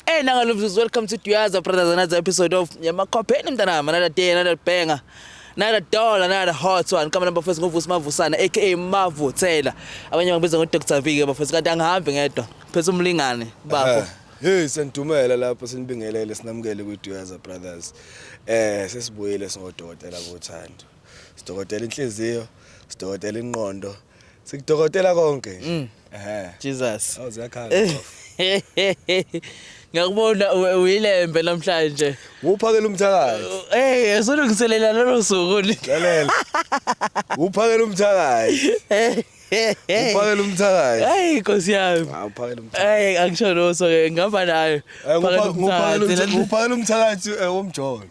Welcome to Duyaza Brothers, another episode of Yamakopeni Mtanama, another day, another banger, another dollar, another hot one. Coming up first ngovusi Mavusana aka Mavuthela. Abanye bangibiza ngoDr. Vike bafethu kanti angihambi ngedwa. Phethe umlingane bafo. Hey sentumela lapho sinibingelele sinamukele kuDuyaza Brothers. Sesibuyele singodokotela bothando. Sidokotela inhliziyo, sidokotela ingqondo, sikudokotela konke. Jesus. Awuzakhala. Ngiyakubona uyilembe namhlanje. Uphakela umthakathi. Esolungiselela lelo suku ni. Lalela. Uphakela umthakathi. Uphakela umthakathi. Hey Nkosi yami. Uphakela umthakathi. Angisho lo so ke ngihamba nayo. Uphakela umthakathi womjolo.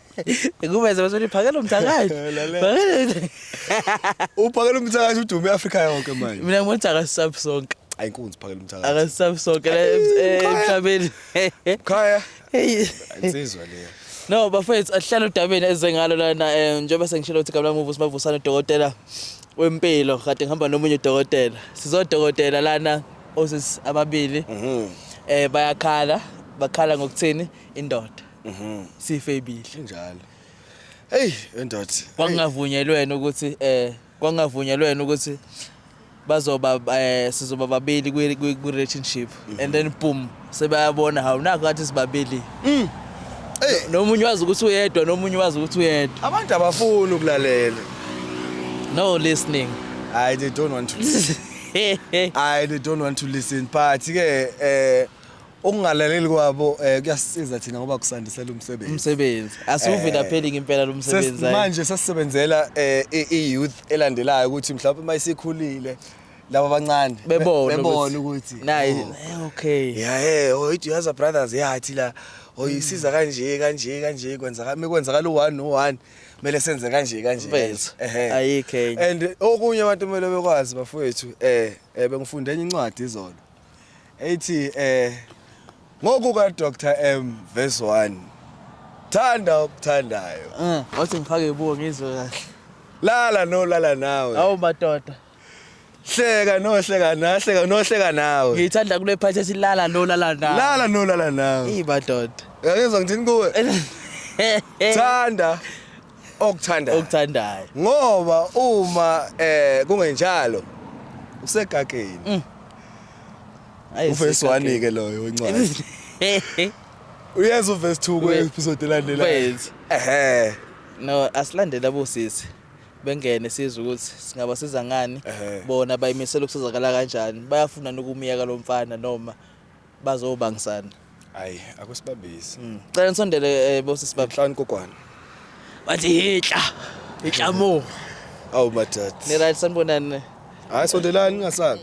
Ngubeze basho phakela umthakathi. Uphakela umthakathi udume eAfrika yonke manje. Mina ngimthakathi sapi sonke. Ayinkunzi phakela umthakathi. Akasabi sonke la emhlabeni. Khaya. Insizwa leyo. No, bafethu ahlala udabeni ezengalo lana njengoba sengishilo ukuthi kabla ngovusi Mavusana udokotela wempilo kade ngihamba nomunye udokotela. Sizodokotela lana osisi ababili. Bakhala ngokuthini indoda. Sife ibili. Njalo. Hey, indoda. Kwangavunyelwena ukuthi bazoba sizoba babili ku relationship and then boom sebayabona how nakho ngathi sibabili nomunye wazi ukuthi uyedwa nomunye wazi ukuthi uyedwa abantu abafuni ukulalela no listening they don't want to listen they don't want to listen but ke ukungalaleli kwabo kuyasisiza thina ngoba kusandisela umsebenzi asuvila pheli impela lo msebenzi manje sasisebenzela i-youth elandelayo ukuthi mhlawumbe mayisikhulile laba abancane bebona ukuthi nayi okay Duyaza Brothers yathi la oyisiza kanje kwenzakala mekwenzakala u1 no1 mele senze kanje ayikho and okunye abantu mele bekwazi bafowethu bengifunde enye incwadi izolo ethi ngoku ka Dr. M verse 1 thanda okuthandayo wathi ngifake ibuko ngizwe kahle lala nawe awu madoda hleka nawe ngithanda kule part ethi lala nawe madoda ngizwa ngithini kuwe thanda okuthandayo ngoba uma kungenjalo usegageni uverse 1 ke loyo wencwadi uyeza uverse 2 kwe-episode elandelayo no asilandela bosisi bengene sizwe ukuthi singabasiza ngani bona bayimisela ukusizakala kanjani bayafuna nokumiyeka lo mfana noma bazobangisana hayi akusibabisi cela nisondele bosisi bahlani kokwana bathi hitla mo awu madoda ni right sanibonani hayi sondelani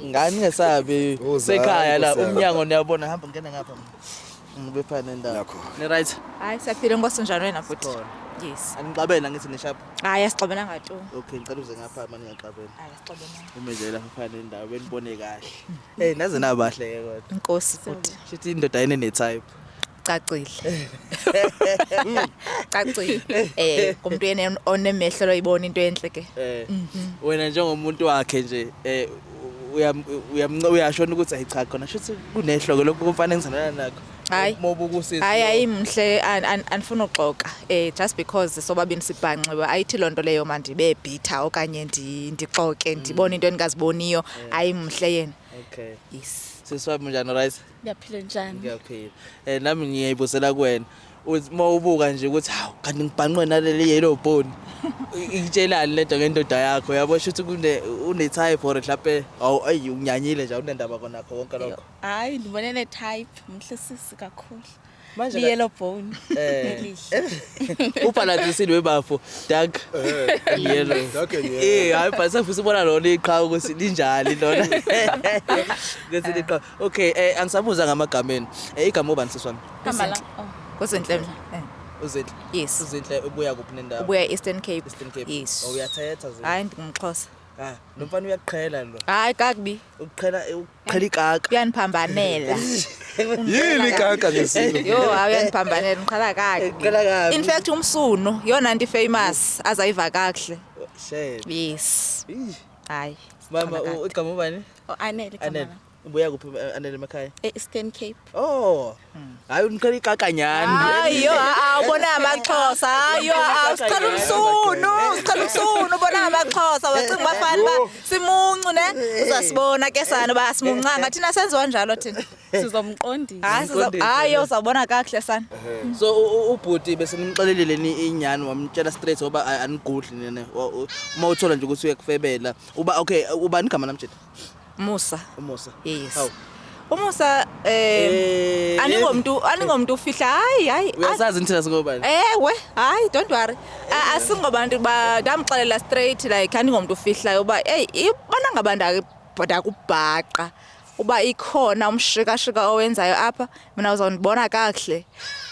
ngingasabi sekhaya la umnyango niyabona hamba ngena ngapha ngibe phana endawo ni right hayi siyaphila ngosonjani wena futhi yes angixabela ngithi nishapha hayi asixabena ngato okay ngicela uze ngapha manje ngiyaqabela hayi asixabena umenze lapha phana endawo benibone kahle naze nabahle ke kodwa inkosi futhi shithi indoda yene ne type cacile kumuntu yena onemehlo loyibona into enhle ke wena njengomuntu wakhe nje uyashona ukuthi ayicha khona shithi kunehloko lokho kufanele ngizanana nakho hayi mhle anifuna uxoka just because sobabini sibhanxiwe ayithi lonto leyo manje bebhitha okanye ndixoke ndibona into engaziboniyo hayi mhle yena okay yes siswabi njani right ngiyaphila njani ngiyaphila nami ngiyayibusela kuwena uma ubuka nje ukuthi hawu kanti ngibhanqwe naleli yellow bone itshelani lento ngendoda yakho yabo shothi une type or mhlawumbe unyanyile nje unendaba khona nakho konke lokho hayi ndibone ne type mhle sisi kakhulu manje yellow bone upalatisile webafo dark yellow hayi basa futhi ubona lo liqha ukuthi linjani lona ngethi liqha okay angisabuza ngamagameni igama ubani siswami hamba la Kusenhle mina uzinhle yes uzinhle ubuya kuphi nendawo ubuya Eastern Cape yes uyathetha zinhle hayi ngimxhosa lo mfana uyakuqhela lo hayi kakubi uqhela ikaka uyaniphambanela yini ikaka ngesilo yo uyaniphambanela ngiqhala kakubi in fact umsuno yona anti famous azayiva kahle shit yes hayi mama igama ubani Anele Anele Ubuya kuphi Anele emakhaya? e-Eastern Cape. Oh. Hayi uniqala ikakanyani. Hayi awubona amaXhosa hayi siqala umsunu ubona amaXhosa wacinga bafana ba simuncu ne uzasibona ke sana ba simuncanga thina senziwa njalo thina Sizomqondisa. hayi uzawubona kahle sana So ubhuti bese nimxelelele ni inyani wamtshela straight ngoba anigudli nene uma uthola nje ukuthi uyakufebela uba okay ubani igama namtshela Musa umusa yes Hawu. umusa aningomuntu ufihla hayi uyasazi nithina singobani ewe hayi don't worry asingobantu ba ndamxelela straight like aningomuntu ufihlayo uba hey ibona ngabantu akubhaqa uba ikhona umshikashika owenzayo apha mina uzondibona kahle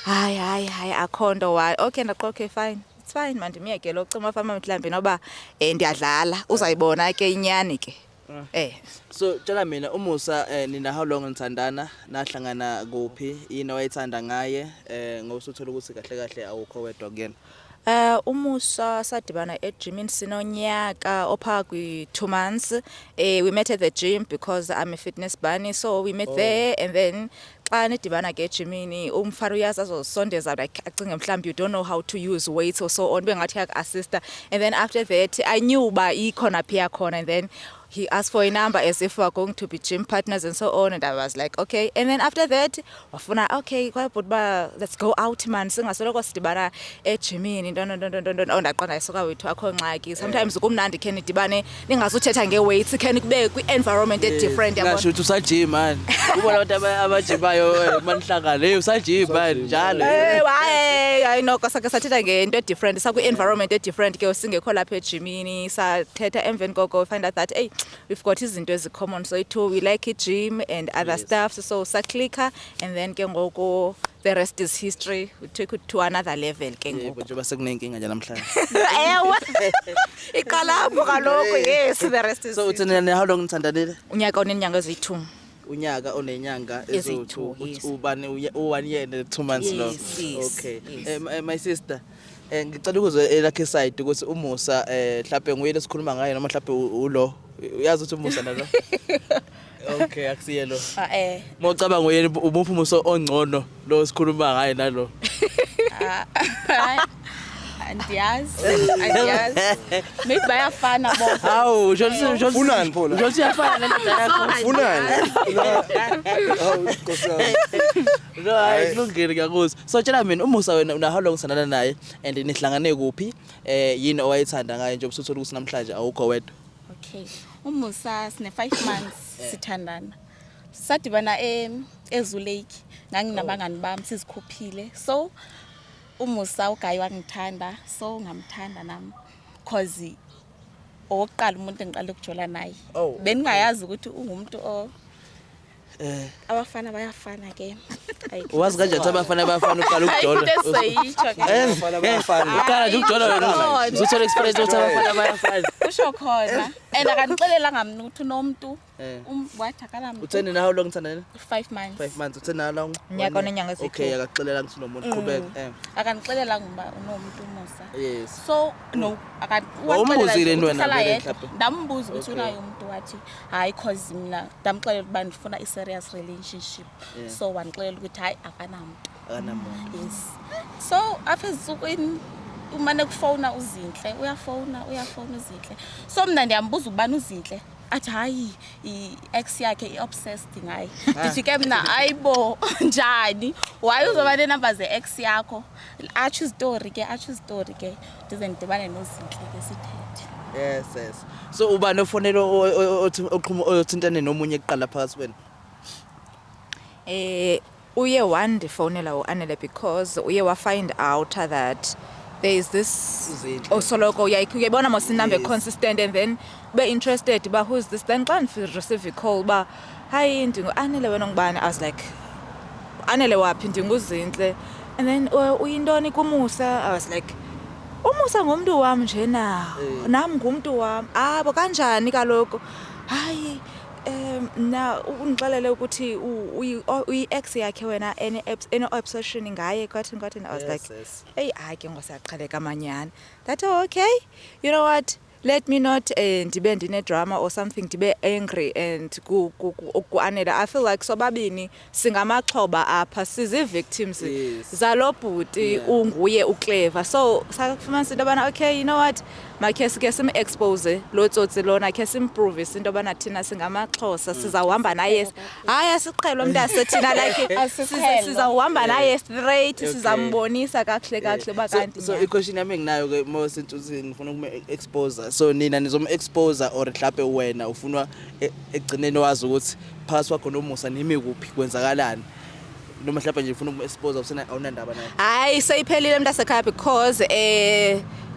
hayi akhonto why okay ndaqoke fine it's fine manje miyeke lo cima fama mhlambi noba ndiyadlala uzayibona ke inyani ke so tshela mina umusa nina how long nithandana nahlangana kuphi yini wayithanda ngaye ngoba usuthola ukuthi kahle kahle awukho wedwa kuyena umusa sadibana egym sinonyaka opha kwi2 months we met at the gym because I'm a fitness bunny so we met there and then xa nidibana ke egymini umfana uyazi azosondeza like acinge mhlawumbe you don't know how to use weights or so on bengathi yak-assista and then after that I knew uba ikhona phi yakhona and then he asked for a number as if we were going to be gym partners and so on and I was like okay and then after that wafuna okay but let's go out man singasoloko sidibana egymini ndaqonda isoka wethu akho ngxaki sometimes kumnandi khe nidibane ningazuthetha ngeweights khe kube kwi-environment different ngasho ukuthi usajima man ubona abantu abajimayo manihlangane usajima man njalo hayi noko sake sathetha ngento different sakwi-environment different ke singekho lapha egymini sathetha emveni koko find out that hey we've got izinto ezicommon so it we like it gym and other stuff so saklicka and then ke ngoko the rest is history we took it to another level ke ngoko njengoba sekunenkinga nje namhlanje ewe iqalapho kaloku yes the rest is so uthina how long nithandanile unyaka onenyanga ezi2 unyaka onenyanga ezo2 ubani 1 year and 2 months lo okay my sister ngicela ukuzwe elakhe side ukuthi umusa mhlawumbe nguyena sikhuluma ngaye noma mhlawumbe ulo uyazi ukuthi umusa nalo okay akusiyelo mocabanga nguyena ubuphi umusa ongcono lo sikhuluma ngaye nalo Andiyazi maybe bayafana bo hawu Funani phola ujothi yafana nento yakho Funani Nkosi no ayilungile ngiyakuzwa so tshela mina umusa wena una how long sanana naye and nihlangane kuphi yini owayithanda ngaye nje ubusuthola ukuthi namhlanje awukho wedwa okay umusa sine 5 months sithandana sadibana eZu Lake nganginabangani bami sizikhuphile so umusa ugayi wangithanda so ngamthanda nami cause oqala umuntu engiqala ukujola naye beningayazi ukuthi ungumuntu abafana bayafana ke wazi kanjani abafana bayafana uqala ukujola uqala nje ukujola wena uzothola experience ukuthi abafana bayafana usho khona and akanixelela ngamna ukuthi nomuntu wathakala mntu utheni na how long thandana 5 months utheni na long unyaka onenyanga ezi2 okay akaxelela ngithi nomuntu qhubeka akanixelela ngoba unomuntu umusa yes so no umbuzile wena mhlawumbe ndambuza ukuthi unayo umuntu wathi hayi cause mina ndamxelela ukuba ndifuna i-serious relationship so wanixelela ukuthi hayi akanamuntu yes so after izinsukwini umane kufona uzinhle uyafona uzinhle so mina ndiyambuza ubani uzinhle athi hayi i-ex yakhe i-obsessed ngaye ndithi ke mina ayibo njani why uzoba nenamba ze-ex yakho atsho story ke ndize ndibane nozinhle ke sithethe yes so uba nofonelo othintane nomunye eqala phakathi wena uye wandifonela uAnele because uye wa find out that there is this osoloko uyayibona mos number consistent and then be interested ba who's this then xa receive a call ba hi ndinguAnele wena ngubani I was like Anele waphi ndinguzinhle and then uyintoni kumusa I was like umusa ngumuntu wami nje na nami ngumuntu wami abo kanjani kaloku hayi na ungixelele ukuthi uyi-ex yakhe wena ene obsession ngaye kwathi I was like hey hayi ke ngosaqhaleka amanyana that okay you know what let me not ndibe ndine drama or something ndibe angry and kuanela. I feel like sobabini singamaxhoba apha sizi victims zalo bhuti unguye uclever. So sakufumanisa into yobana okay, you know what, makhe sike sim expose lo tsotsi lona, khe simprove into yobana thina singamaXhosa sizawuhamba naye. Hayi asiqhelo umuntu asethina like sizawuhamba naye straight, sizambonisa kahle bakanti. So i-question yami enginayo ke mose ngifuna ukume-expose. So nina nizom-expose or mhlawumbe wena ufuna egcineni wazi ukuthi phakathi kwakho noMusa nimi kuphi kwenzakalani, noma mhlawumbe nje ufuna ukum-expose awunandaba naye? Hayi seyiphelile mntasekhaya because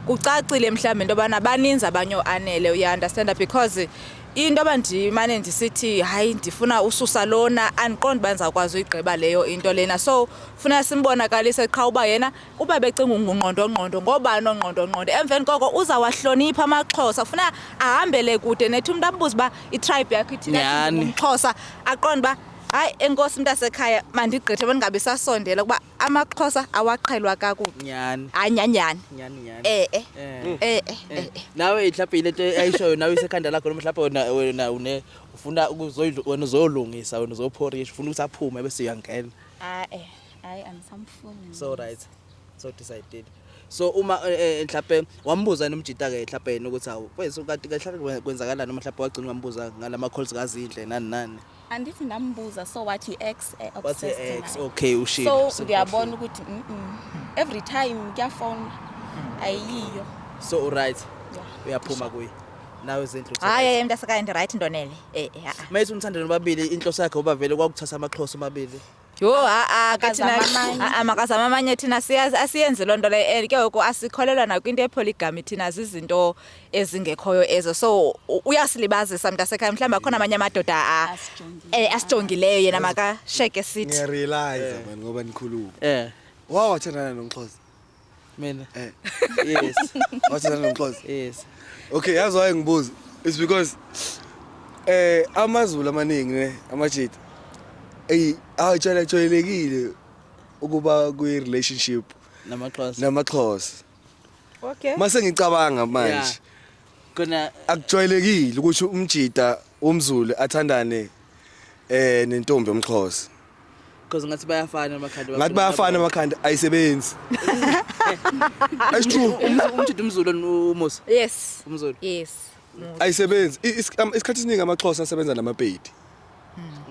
kucacile mhlawumbe into yobana baninzi abanye oanele, uya understand, because into abandimane ndisithi hayi ndifuna ususa lona andiqondi banizakwazi uyigqiba leyo into lena. So funa simbonakalise qha uba yena uba becinga ungqondo ngobani ongqondo emveni koko uzawahlonipha amaXhosa, funa ahambele kude nethi umuntu ambuze uba itribe yakhe ithina ngumXhosa, aqonde uba hayi enkosi mntasekhaya mandigqithe bengabe sasondela kuba amaXhosa awaqhelwa kakubi. Nyani. Anyanyani. Nawe mhlawumbe ile nto ayishoyo nawe isekhanda lakho noma mhlawumbe wena ufuna uzolungisa, wena uzophorisha, ufuna ukuthi aphume bese uyangena. Hayi angisamfuni. So right. So decided. So uma mhlawumbe wambuza nomjita ke mhlawumbe yena ukuthi awu wethu kanti ke mhlawumbe kwenzakalani noma mhlawumbe wagcina ngambuza ngalama calls kazindle nani. Andithi ndambuza so what you ex obsessed ex okay ushilo. So ngiyabona ukuthi every time ngiyafona ayiyo. So right. Uyaphuma kuyi. Nawe izindlu. Hayi mntasekhaya ndi right ndonele. Mayithu unithanda nobabili inhloso yakhe uba vele kwakuthatha amaXhosa amabili. Yo kathina makazama amanye thina siyazi asiyenze lonto le ke ngoku asikholelwa nakwinto epoligamy, thina zizinto ezingekhoyo ezo. So uyasilibazisa mntasekhaya mhlawumbe khona amanye amadoda asijongileyo yena makasheke sithi. Ngiyarealize man ngoba nikhuluma. Wathandana noMxhosa? Mina. Yes. Wathandana noMxhosa? Yes. Okay, yazi why ngibuza, it's because amaZulu amaningi ne amajita ajwayelekile ukuba kwi relationship namaXhosa. Okay. Mase ngicabanga manje. Kona akujwayelekile ukuthi umjita umZulu athandane nentombi yomXhosa. Because ngathi bayafana amakhanda. Ngathi bayafana amakhanda ayisebenzi. It's true. Umjita umZulu uMusa. Yes. umZulu. Yes. Ayisebenzi. Isikhathi esiningi amaXhosa asebenza namapedi.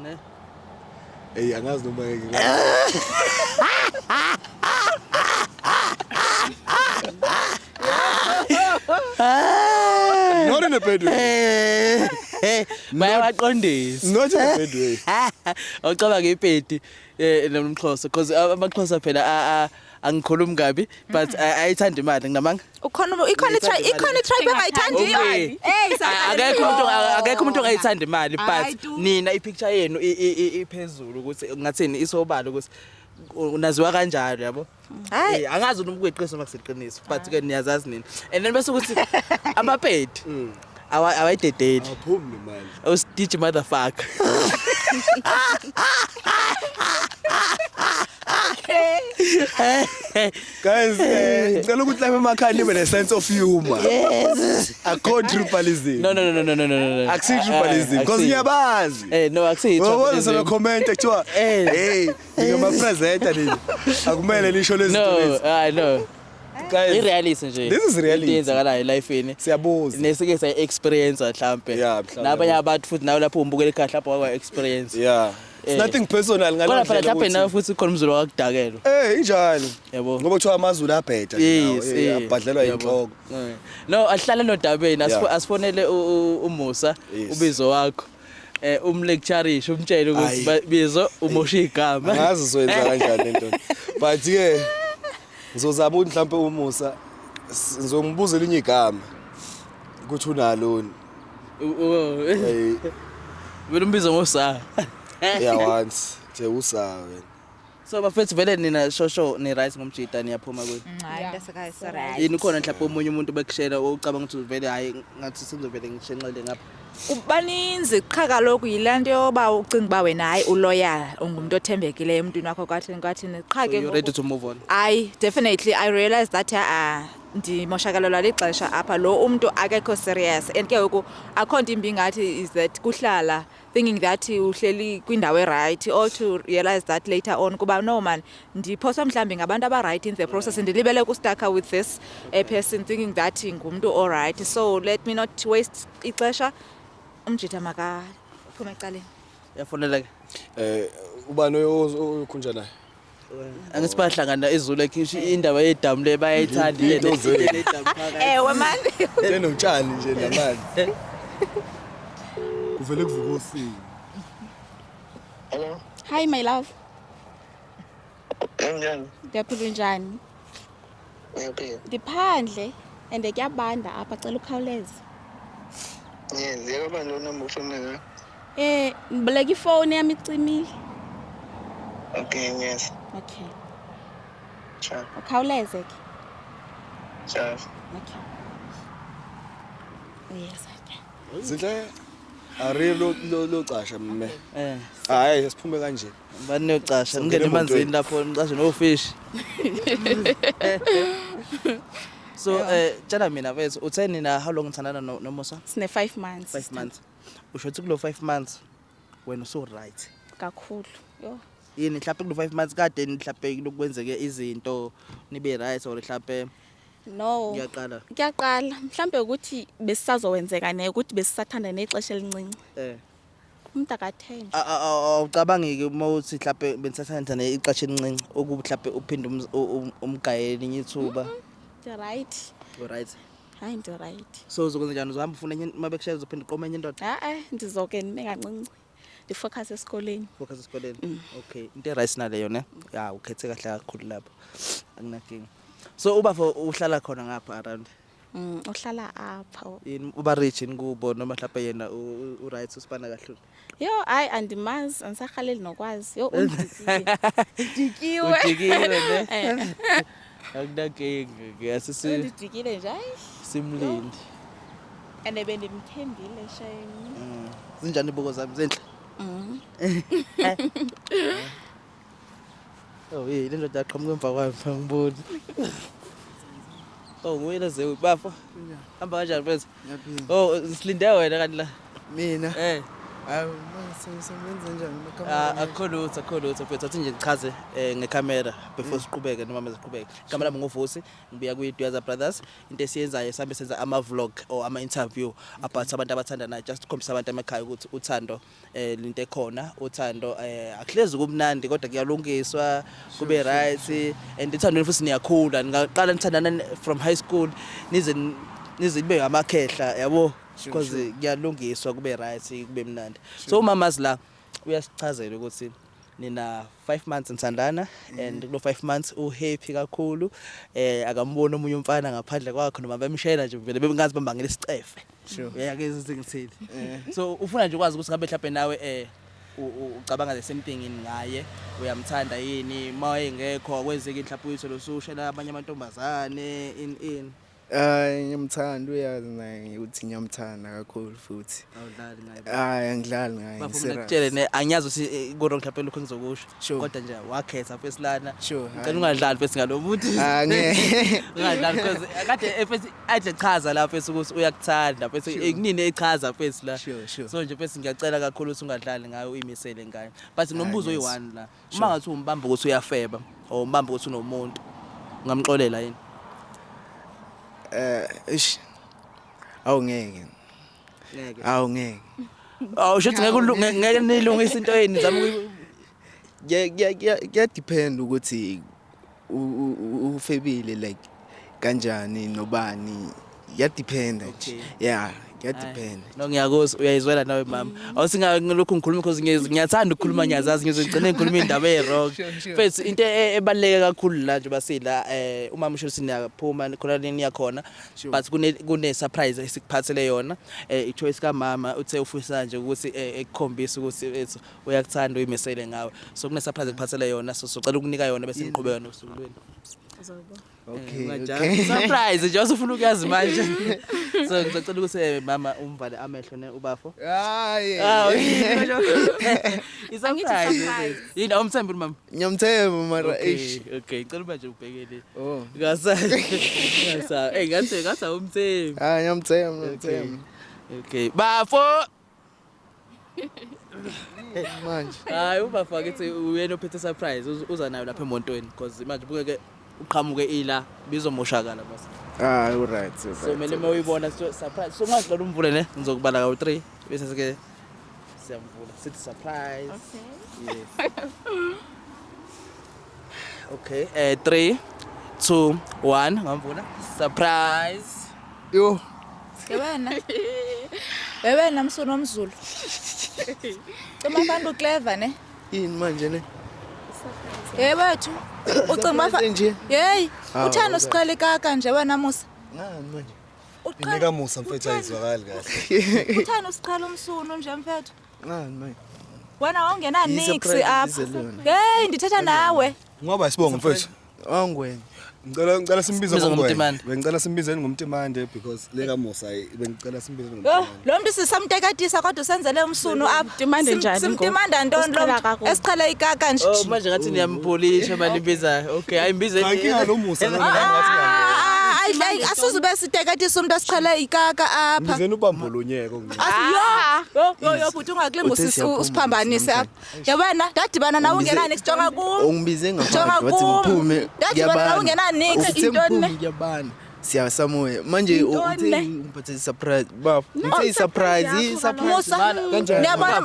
Ne? Hey angazi noma ngeke. Not in a bad way. Bayawaqondisa. Not in a bad way. Awucabanga ipedi nomXhosa because amaXhosa phela angikhulumi kabi but ayithanda imali nginamanga. Ikhona tribe engayithandi imali. Akekho umuntu ongayithanda imali but nina ipicture yenu iphezulu ukuthi ngathini isobala ukuthi unaziwa kanjalo yabo. Hayi angazi umkweqiniso makuseqiniso but ke niyazazi nini. And then bese ukuthi amapedi awayidedeli. Aphumi imali. Stitch motherfucker. Guys, ngicela ukuthi lapha emakhaya nibe ne sense of humor. Yes. Akho tribalism. No. Akusi tribalism because ngiyabazi. No, akusi tribalism. Ngoba comment ekuthiwa hey, ngiyama presenter nini. Akumele lisho lezi zinto. No. Guys, irealism nje. This is realism. Iyenzakalayo life ini. Siyabuza. Nesike say experience mhlambe. Nabanye abantu futhi nawe lapho umbukela ekhaya lapho wakwa experience. Yeah. It's nothing personal ngalokho. Kodwa mhlawumbe nawe futhi khona umZulu wakudakela. Injalo. Yabo. Ngoba kuthiwa amaZulu abheda nawo abhadlelwa inhloko. No, ahlala nodabeni asifonele uMusa ubizo wakho. Umlectureisha umtshele ukuthi bizo umosha igama. Angazi soyenza kanjani lento. But ke ngizozama ukuthi mhlawumbe uMusa ngizombuza elinye igama ukuthi unaloni. Wena umbizo ngosa. Yeah once nje usawa wena. So bafethu vele nina shosho ni right ngomjita niyaphuma kuyi. Hayi mntasekhaya is right. Yini khona mhlawumbe omunye umuntu bekushela ucabanga ukuthi vele hayi ngathi sizovele ngishenxele ngapha. Ubaninzi qha kaloku yilanto yoba ucinga ba wena hayi uloyal ungumuntu othembekileyo emntwini wakho kwathini qha ke you ready to move on? I definitely I realized that ndimoshakalelwa lixesha apha lo umuntu akekho serious and ke ngoku akho nto imbi ngathi is that kuhlala thinking that uhleli kwindawo right or to realize that later on kuba no man ndiphoswa mhlawumbi ngabantu right in the process ndilibele ukustaka with this person thinking that ngumntu all right, so let me not waste ixesha. Umjita makaphume ecaleni. Yafonela ke ubani okhunja naye angithi bahlangana ezulu ekhishi indaba yedamu le bayayithanda yena edamu phakathi Man. enotshani nje namanzi kuvele kuvuka usinga. Hello. Hi my love. Kanjani? Ndiyaphila njani? Ngiyaphila. Ndiphandle and kuyabanda apha cela ukhawuleze. Yes, yakabani lo number ufuna nga? Ngiboleka ifoni yami icimile. Okay, yes. Okay. Sure. Ukhawuleze ke. Sure. Okay. Yes, okay. Zinhle ari lo casha mme. Hayi siphume kanje. bani nocasha ngene emanzini lapho ngicashe no fish. So tshela mina bese utheni na how long uthandana no Musa? Sine 5 months. 5 months. Usho ukuthi kulo 5 months wena so right. Kakhulu. Yo. Yini mhlawumbe kulo 5 months kade mhlawumbe lokwenzeke izinto nibe right or mhlawumbe No. Ngiyaqala mhlambe ukuthi besizowenzeka ne ukuthi besisathanda nexesha elincinci. Umuntu akathenge. Awucabangi uma uthi mhlawumbe benisathanda ixesha elincinci ukuba mhlawumbe uphinde umgayeli nyithuba. The right. You right. Hayi ndi right. So uzokwenza njani uzohamba ufuna enye mabekushaya uzophinde uqoma enye indoda? Ndizoke nime kancinci. Ndi focus esikoleni. Focus esikoleni. Okay, into right naleyo ne? Ya ukhethe kahle kakhulu lapho. Anginakinga. So ubafo uhlala khona ngapha around? Uhlala apha. Yini uba rich kubo noma mhlawumbe yena u right usipana kahle? Yo hayi andimazi angisahaleli nokwazi. Yo undikile. Dikiwe. Udikiwe ne? Akunakinga ngiyasisi. Ndidikile nje hayi. Simlindi. Ene bendimthembile shame. Zinjani ibuko zami zenhle? Oh le ndoda aqhamuka emva kwami ngiboni. Oh nguyela ze bafo. Hamba kanjani mfethu? Oh silinde wena kanti la. Mina sengisebenza njani akho lutho mfethu athi nje ngichaze ngecamera before siqhubeke noma masiqhubeke. Igama lami nguVusi ngibuya kuyiDwaza Brothers. Into esiyenzayo sabe senza ama vlog or ama interview about abantu abathandana just ukhombisa abantu emakhaya ukuthi uthando into ekhona uthando akuhlezi kumnandi kodwa kuyalungiswa kube right and uthando futhi niyakhula ngaqala nithandana from high school nize nibe amakhehla yabo because kuyalungiswa kube right kube mnandi. So umamazi la uyasichazela ukuthi nina 5 months nithandana and kulo 5 months happy kakhulu akambona umunye umfana ngaphandle kwakho noma bemshayela nje vele bengazi bambangela isicefe. Uyake izingithini. So ufuna nje ukwazi ukuthi ngabe mhlawumbe nawe ucabanga the same thing ngaye uyamthanda yini mawayengekho kwenzeke mhlawumbe uyithole usushela abanye amantombazane in ngiyamthanda uyazi naye ukuthi ngiyamthanda kakhulu futhi. Awudlali ngaye. Angidlali ngaye. Bafuna ukutshela ne angiyazi ukuthi kodwa mhlawumbe lokho engizokusho kodwa nje wakhetha fesilana. Ngicela ungadlali fesi ngalo muntu. Ngeke. Ungadlali because kade fesi ahle chaza la fesi ukuthi uyakuthanda fesi kunini echaza fesi la. So nje fesi ngiyacela kakhulu ukuthi ungadlali ngayo uyimisele ngayo. But nombuzo oyi1 la. Uma ngathi umbamba ukuthi uyafeba or umbamba ukuthi unomuntu ungamxolela yini? Awungeke. Awungeke. Ushuthi ngeke nilungise into yini zama ya depend ukuthi ufebile like kanjani nobani ya depend nje. Yeah, ya depend. No ngiyakuzwa uyayizwela nawe mama. Awusinga ngelokhu ngikhuluma because ngiyathanda ukukhuluma ngiyazazi ngizogcina ngikhuluma indaba eWrong. First into ebaleka kakhulu la nje basila umama usho siniyaphuma khona leni yakhona but kune surprise esikuphathele yona ichoice kaMama uthe ufisa nje ukuthi ekukhombisa ukuthi uyakuthanda uyimisele ngawe. So kune surprise ekuphathele yona so socela ukunika yona bese niqhubeka nosuku lweni. Okay. Surprise nje usufuna ukuyazi manje. So ngicela ukuthi mama umvale amehlo ne ubafo. Hayi. Surprise. Yini awumthembi mama? Ngiyamthemba mara eish. Okay, ngicela manje ubhekele. Oh. Ngasa. Ngasa umthembi. Ngiyamthemba. Okay. Bafo. Manje. Hayi ubafo akithi uyena ophethe surprise uza nayo lapha emontweni because manje ubukeke uqhamuke ila bizomoshakala basi. Alright. So mele mawuyibona surprise. So ngazidlala umvule ne ngizokubala ka 3 bese sike siyamvula. Sithi surprise. Okay. Yes. Okay. 3 2 1 ngamvula. Surprise. Yo. Wena msunu omzulu. Cuma clever ne? Yini manje ne? Wethu. Ucima nje. Hey, uthanda usiqala ikaka nje wena Musa. Ngani manje? Inika Musa mfethu ayizwakali kahle. Uthanda usiqala umsunu nje mfethu. Ngani manje? Wena awungena nix apha. Hey, ndithetha nawe. Ngoba sibonga mfethu. Awungwena. Ngicela simbize ngomtimande. Bengicela simbizeni ngomtimande because leka Musa bengicela simbize ngomtimande. Lo muntu sisamtekatisa kodwa usenzele umsunu apha. Timande njani? Simtimanda ntoni lo? Esiqhela ikaka nje. Oh manje ngathi niyampolisha manje biza. Okay, ayimbize. Kankinga lo Musa Ay asuzube sitekatisa umuntu asiqhela ikaka apha. Bizeni ubambo lonyeko Yo bhuti ungaklimba usiphambanise apha. Yabona dadibana nawe ungena nix jonga kum. Ungibize ngaphandle wathi ngiphume. Dadibana nawe ungena nix intoni. Ngiyabana. Siyasamoya manje ungiphathe surprise baba ngithe surprise Musa ngiyabona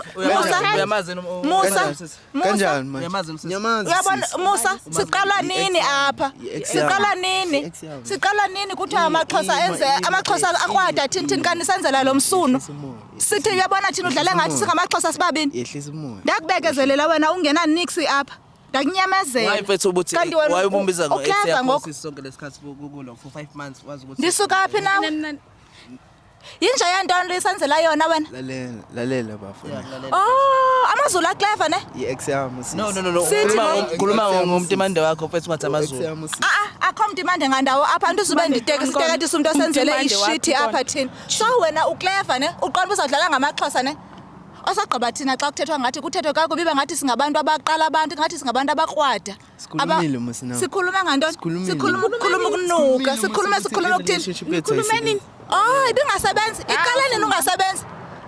Musa kanjani manje Nyamazi. uyabona Musa siqala nini apha siqala nini kuthi amaXhosa enze amaXhosa akwada thini kanisenzela lo msunu sithi uyabona thina udlala ngathi singamaXhosa sibabini yehlisa umoya ndakubekezelela wena ungena nix apha ndakunyamezela Hayi mfethu ubuthi wayebumbiza ngo sonke lesikhathi kulo for 5 months wazi ukuthi ndisuka phi nawe yinja yantoni lisenzela yona wena lalela bafana amazulu clever ne i-ex yami No. Khuluma ngomtimande wakho mfethu ngathi amazulu. Akho mtimande ngandawo apha antu uzube nditekatisa umuntu osenzele ishiti apha thina so wena uclever ne uqonda uzodlala ngamaXhosa ne osagqiba thina xa kuthethwa ngathi kuthethwe kakubi ngathi singabantu abaqala abantu ngathi singabantu abakrwada sikhulumile musina sikhuluma ngantoni sikhuluma ukunuka sikhuluma ukuthini Nikhulume nini? ibingasebenzi iqala nini ungasebenzi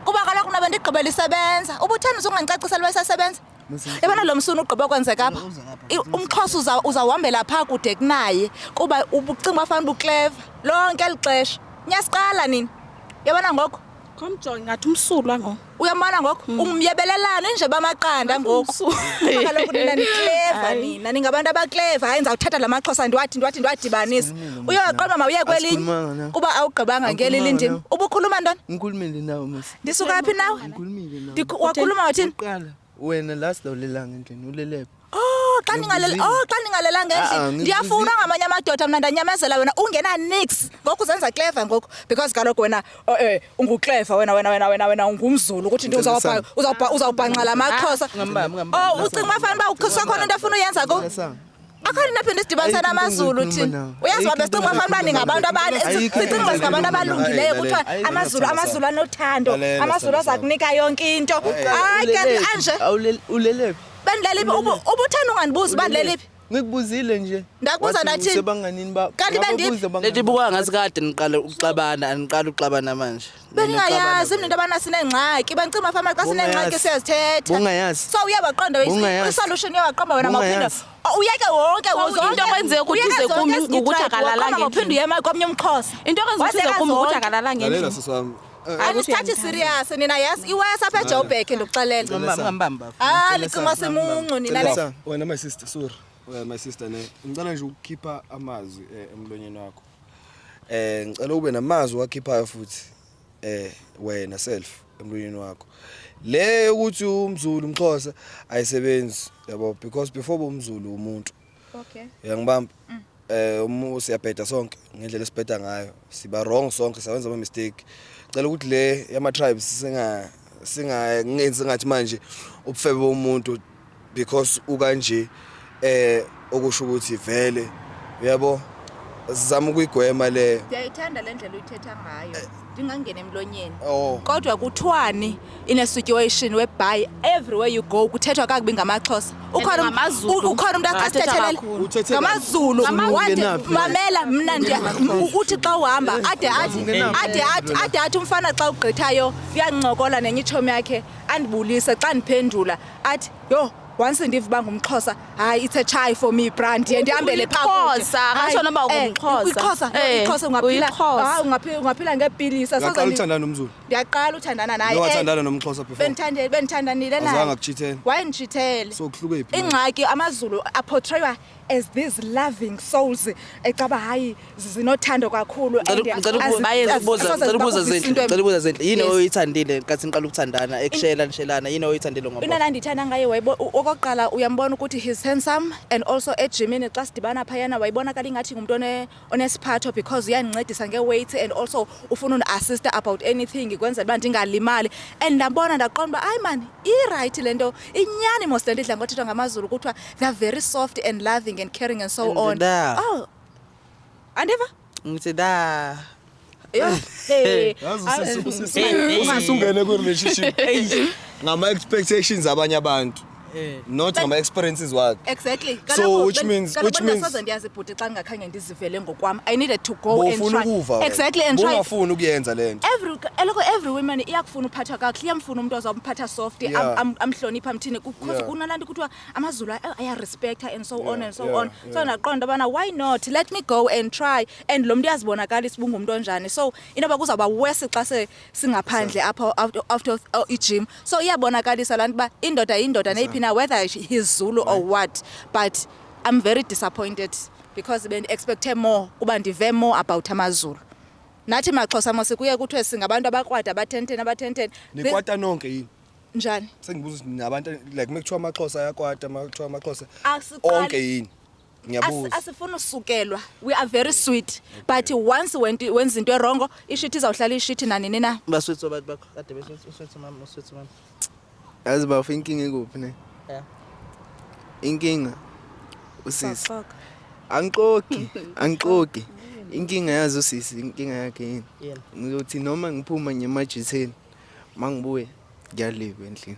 kuba kaloku nabe ndigqibela isebenza ubuthanda uzungangicacisela wesasebenza ebona lo msunu ugqiba kwenzeka apha umXhosa uzawuhambela phaa kude kunaye kuba ubucinga bafanele uclever lonke elixesha nyasiqala nini yabona ngoko Komjonga ngathi umsulwa ngo. uyambona ngoko umyebelelana nje bamaqanda ngoko kaloku nina ni clever nina ningabantu abaclever hayi ngizawuthatha lamaXhosa ndiwadibanisa uyaqonda mawuye kwelinye kuba awugqibanga ngelili ndimi ubukhuluma ntoni ngikhulumile nawe musa ndisuka phi nawe ngikhulumile nawe wakhuluma wathini qala wena last ulelanga endlini ulelepe xa ningalelanga endlini ndiyafuna ngamanye amadoda mna ndanyamezela wena ungena nix ngoku uzenza clever ngoku because kaloku wena unguclever wena ungumzulu ukuthi into uzawubhanqa lamaXhosa ucinga mafanele uba usakhona into efuna uyenza ko akhona naphinde sidibanisa namazulu thina uyazi babe sicinga mafanele uba ningabantu sicinga singabantu abalungileyo kuthiwa amazulu anothando amazulu aza kunika yonke into hayi kanti anje ulelepe bandlaliphi ubuthanda ungandibuzi bandlaliphi ngikubuzile nje ndakubuza nathini sebanganini ba kanti bendiphi Lethi buka ngathi kade niqala uxabana manje. bengingayazi into abana sinengxaki bancima afama xa sinengxaki siyazithetha ungayazi so uyabaqonda isolution uyabaqonda wena mawuphinda uyeke wonke Into kwenzeka ukuthi uze kumi ukuthi akalalanga uphinde uyema komnye umXhosa Into kwenzeka ukuthi uze kumi ukuthi akalalanga lalela endlini. siswami ayithathi serious nina yazi iwesa apha eJoburg ndikuxelela Ngambamba. licima simuncu nina le wena my sister sorry my sister ne ngicela nje ukukhipha amazwi emlonyeni wakho ngicela ube namazwi wakhiphayo futhi wena self emlonyeni wakho le ukuthi umZulu umXhosa ayisebenzi yabo because before bomZulu umuntu okay uyangibamba siyabheda sonke ngendlela esibheda ngayo siba wrong sonke sawenza ama mistake ngicela ukuthi le yama tribes singenzi ngathi manje ubufebe bomuntu because ukanje okusho ukuthi vele uyabo sizama ukuyigwema le. Ndiyayithanda le ndlela uyithetha ngayo. Ndingangena emlonyeni. Oh. Kodwa kuthiwani in a situation whereby everywhere you go kuthethwa kakubi ngamaXhosa. Ukhona ngamaZulu. ukhona umuntu akasithethelele Uthethe ngamaZulu. Ngenaphi? Mamela mna ndiya uthi xa uhamba ade athi umfana xa ugqithayo uyancokola nenye ichomi yakhe andibulise xa ndiphendula athi yo once ndiva uba ngumXhosa hayi it's a chai for me brand ndihambele Xhosa, ngasho noma ungumXhosa. uXhosa ungaphila uyiXhosa. ungaphila ngepilisi Ngaqala uthandana nomZulu. ndiyaqala uthandana naye Nowathandana nomXhosa before. bendithandanile naye Azange akuchithele. wayenditshithele So kuhluke phi? ingxaki amaZulu aportraywa as these loving souls ecaba hayi zinothando kakhulu Ngicela ubuza zenhle yini oyithandile nkathi niqala ukuthandana ekushelana yini oyithandile ngoba Inana ndithanda ngaye okokuqala uyambona ukuthi he's handsome and also ejimini xa sidibana phayana wayibonakala ingathi ngumuntu onesiphatho because uyandincedisa ngeweight and also ufuna unassist about anything kwenzela uba ndingalimali and ndabona ndaqonda uba hayi man i-right le nto inyani mos le nto idla ngothethwa ngamaZulu kuthiwa they're very soft and loving and caring and so on. Oh, andiva? ngithi da Hey. Usungene ku relationship ngama expectations abanye abantu. Not ngama experiences wakhe. Exactly. So which means soze ndiyazibhuti xa ngakhange ndizivele ngokwami. I needed to go and Bofuna try. ukuva. Exactly and try. Bongafuna ukuyenza lento. Every woman iyakufuna uphatha kahle, iyamfuna umuntu ozomphatha soft, amhlonipha mthini because kunalandi kuthiwa amaZulu aya respect and so on and so on. So ndaqonda bana why not? Let me go and try and lo muntu yazibonakala isibungu umuntu onjani. So inoba kuzawuba worse xa singaphandle apha after i-gym. So iyabonakalisa lantu ba indoda neyiphi na whether he's Zulu or what, but I'm very disappointed because ben expected more uba ndive more about amaZulu. Nathi maXhosa masikuye kuthiwe singabantu abakrwada abathenteni Nikwata nonke yini? njani Sengibuza nabantu like mekuthiwa amaXhosa ayakwata makuthiwa amaXhosa Asiqali. onke yini? Ngiyabuza. asifuna usukelwa we are very sweet but once wenza into erongo ishithi izawuhlala ishithi nanini na baswethu abantu bakho kade beswethu mama uswethu mama Yazi bafu inkinga ekuphi ne? yeah Inkinga usisi. Angixoki. Inkinga yazi usisi, inkinga yakhe yini? yeah Ngizothi noma ngiphuma ngemajitheni mangibuye ngiyalive endlini.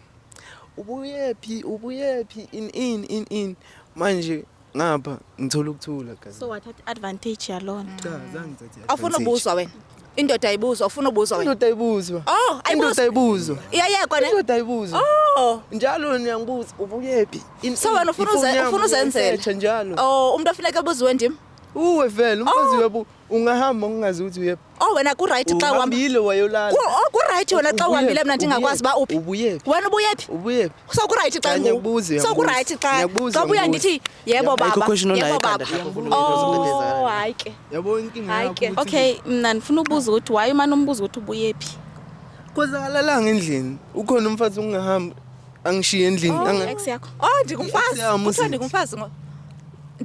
Ubuyephi in manje ngapha ngithola ukuthula kazi. So what advantage yalona? Cha zange thathe. awufuna ubuzwa wena indoda ayibuzwa ufuna ubuzwa wena Indoda ayibuzwa. Oh, Indoda ayibuzwa. iyayekwa ne Indoda ayibuzwa. Oh Njalo niyangibuza ubuyephi? so wena ufuna uzenzela njalo. Oh umuntu ofuneka buziwe ndim Uwe vele umfazi webo ungahamba ungazi ukuthi uyephi. Oh wena ku right xa uhamba Uhambile wayolala. ku right wena xa uhambile mina ndingakwazi ba uphi Ubuyephi? wena ubuyephi Ubuyephi? so ku right xa Ngiyakubuza, so ku right xa ngiyakubuza, xa buya ngiyakubuza. ndithi yebo baba Ayikho question onayo yebo ekhanda baba lakho, oh hayi ke Yabo inkinga Hayi yakho. ke. ukuthi- Okay, mina ngifuna ukubuza ukuthi why umane umbuza ukuthi ubuyephi? Kozakalala endlini. Ukhona umfazi ungahamba angishiye endlini. Ex yakho. Oh ndikumfazi I-ex yami kuthiwa usisi. ndikumfazi ngo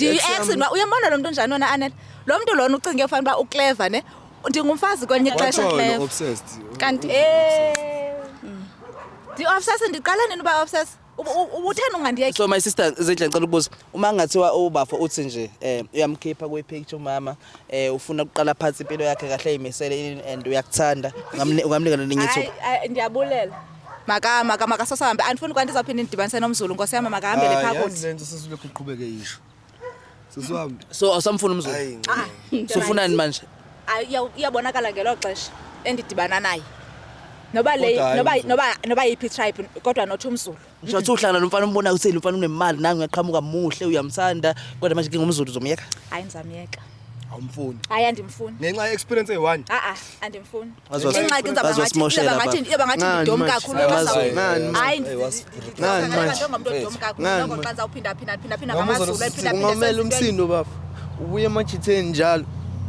I-ex ndi-ex yami. uyambona lo muntu onjani wona Anel lo muntu lona ucinge ufana uba uclever ne ndingumfazi kwenye ixesha Wathola obsessed. Kanti ndi-obsess ndiqala nini uba obsess ubutheni ungandiyeki so my sister Zindla ngicela ukubuza uma ngathiwa ubafo uthi nje uyamkhipha kwe picture umama ufuna ukuqala phansi impilo yakhe kahle eyimisele and uyakuthanda ungamnika nenyithu hayi ndiyabulela makasasahambe andifuni kwanto izawuphinda indidibanise nomZulu nkosi yami makahambele phaa Yazi kuthi lento sesulokhu uqhubeke yisho. Sesiwami. so awusamfuna umZulu Hayi. so ufunani manje iyabonakala ngelo xesha endidibana naye noba le Kodwa hayi noba yiphi tribe kodwa not umZulu ngisho uthi uhlala nomfana umbona ukuthi lo mfana unemali nangu uyaqhamuka muhle uyamthanda kodwa manje ngingumZulu uzomyeka hayi ndizamyeka Awumfuni. hayi andimfuni Ngenxa ye experience eyi1. andimfuni Wazwa- ingxaki wazosimoshela ngathi Ngani ndidom manje? kakhulu Ngani manje? Ngani manje? ngomuntu odom kakhulu Ngani noko manje? xa uzawuphinda Ngomuzwa ngamaZulu Ungomela umsindo bafu. Ubuye emajitheni njalo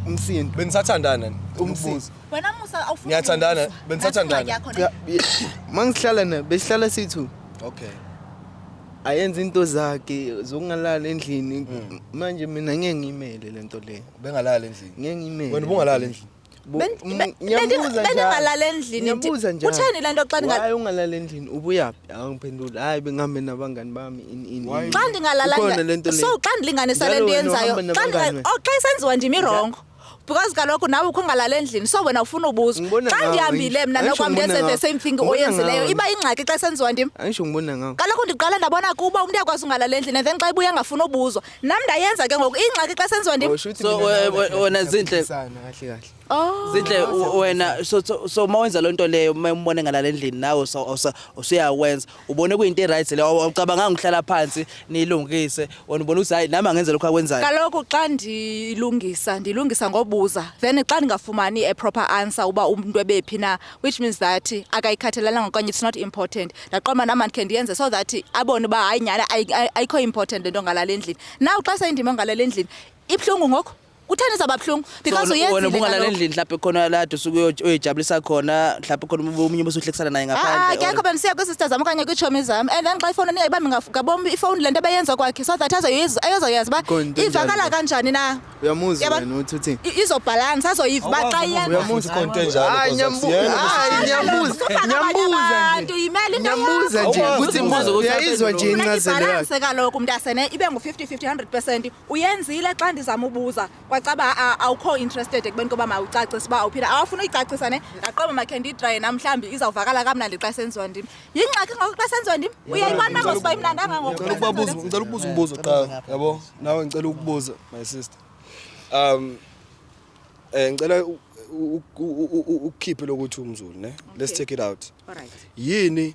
umsindo. Benisathandana Umsindo. wena Musa awufuni Niyathandana? ukuzwa. Benisathandana? Ngathi ingxaki yakho ne? Mangihlala naye besihlala sithu. Okay. Ayenza into zakhe zokungalala endlini manje mina ngeke ngimele lento le. Bengalala endlini. Ngeke ngimele. Wena ubungalala endlini. Ngiyabuza bengalala endlini Ngiyabuza njalo. utheni lento xa Hayi ungalala endlini ubuyaphi awungiphendula hayi bengihambe nabangani bami in xa ndingalala Ikhona lento le. so xa ndilinganisa le Njalo nto wena yenzayo uhamba xa nabangani xa isenziwa ndim irongo because kaloku nawe ukho ungalala endlini so wena ufuna ubuzwa Ngibona xa ngawe, ndihambile mna angisho nokwam ngibona ndenze ngawe. the same thing Ngibona oyenzileyo ngawe. iba ingxaki xa isenziwa ndim Angisho ngibona ngawo. kaloku ndiqala ndabona kuba umntu uyakwazi ungalala endlini and then xa ibuye angafuni ubuzwa nam ndayenza ke ngoku ingxaki xa isenziwa ndim So, wena Zinhle. kahle kahle. Zinhle wena so mawenza lonto leyo umbone ngalala endlini nawe usuyawenza ubone kuyinto eright le awucabanga ngihlala phansi nilungise wena ubona ukuthi hayi nami angenza lokho akwenzayo kaloku xa ndilungisa ngobuza then xa ndingafumani a proper answer uba umuntu ebephi na which means that akayikhathalelanga okanye it's not important ndaqoma nam andikhe ndiyenze so that abone uba hayi nyhani ayikho important le nto ngalala endlini naw xa seyindima ongalala endlini ibuhlungu ngoku kutheni izawuba buhlungu because wena uyenzile ubungalala kaloku. endlini mhlawumbe khona lado usuke uyijabulisa khona mhlawumbe khona omunye ubusuhlekisana naye ngaphandle Kekho bendisiya kwisista zam okanye kwiitshomi zam and then xa ifowuni niyayibambi ngabombi ifowuni le nto ebeyenza kwakhe so that azoyazi uba Konto ivakala njalo. kanjani na Uyamuzwa Yabona? wena uthi uthini? izobhalansa azoyiva uba xa iyenza uyamuthi konto enjalo Hayi ngiyabuza nje ukuthi Ubuza ukuthi uyayizwa nje incazelo yakhe. balance kaloku mntasene ibe ngu-50-50 100% uyenzile xa ndizama ubuza kwacaba awukho interested ekubeni koba mawucacise uba awuphila awafuna uyicacisa ne ndaqoba makhe ndiyitraye nam mhlawumbi izawuvakala kamnandi xa senziwa ndim yingxaki ngoku xa senziwa ndim uyayibona ngosiba imnandanga ngoku ngicela ukubuza umbuzo cha yabo nawe ngicela ukubuza my sister ngicela ukukhiphe lokuthi umZulu ne let's take it out alright yini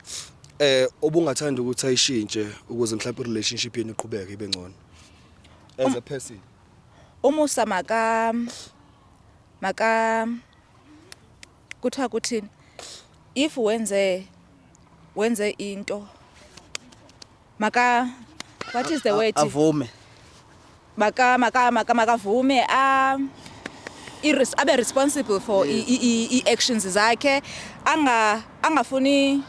obungathanda ukuthi ayishintshe ukuze mhlawumbe relationship yenu iqhubeke ibe ngcono as a person umusa maka kuthiwa kuthini if wenze into what is the word avume makavume abe responsible for i-actions zakhe angafuni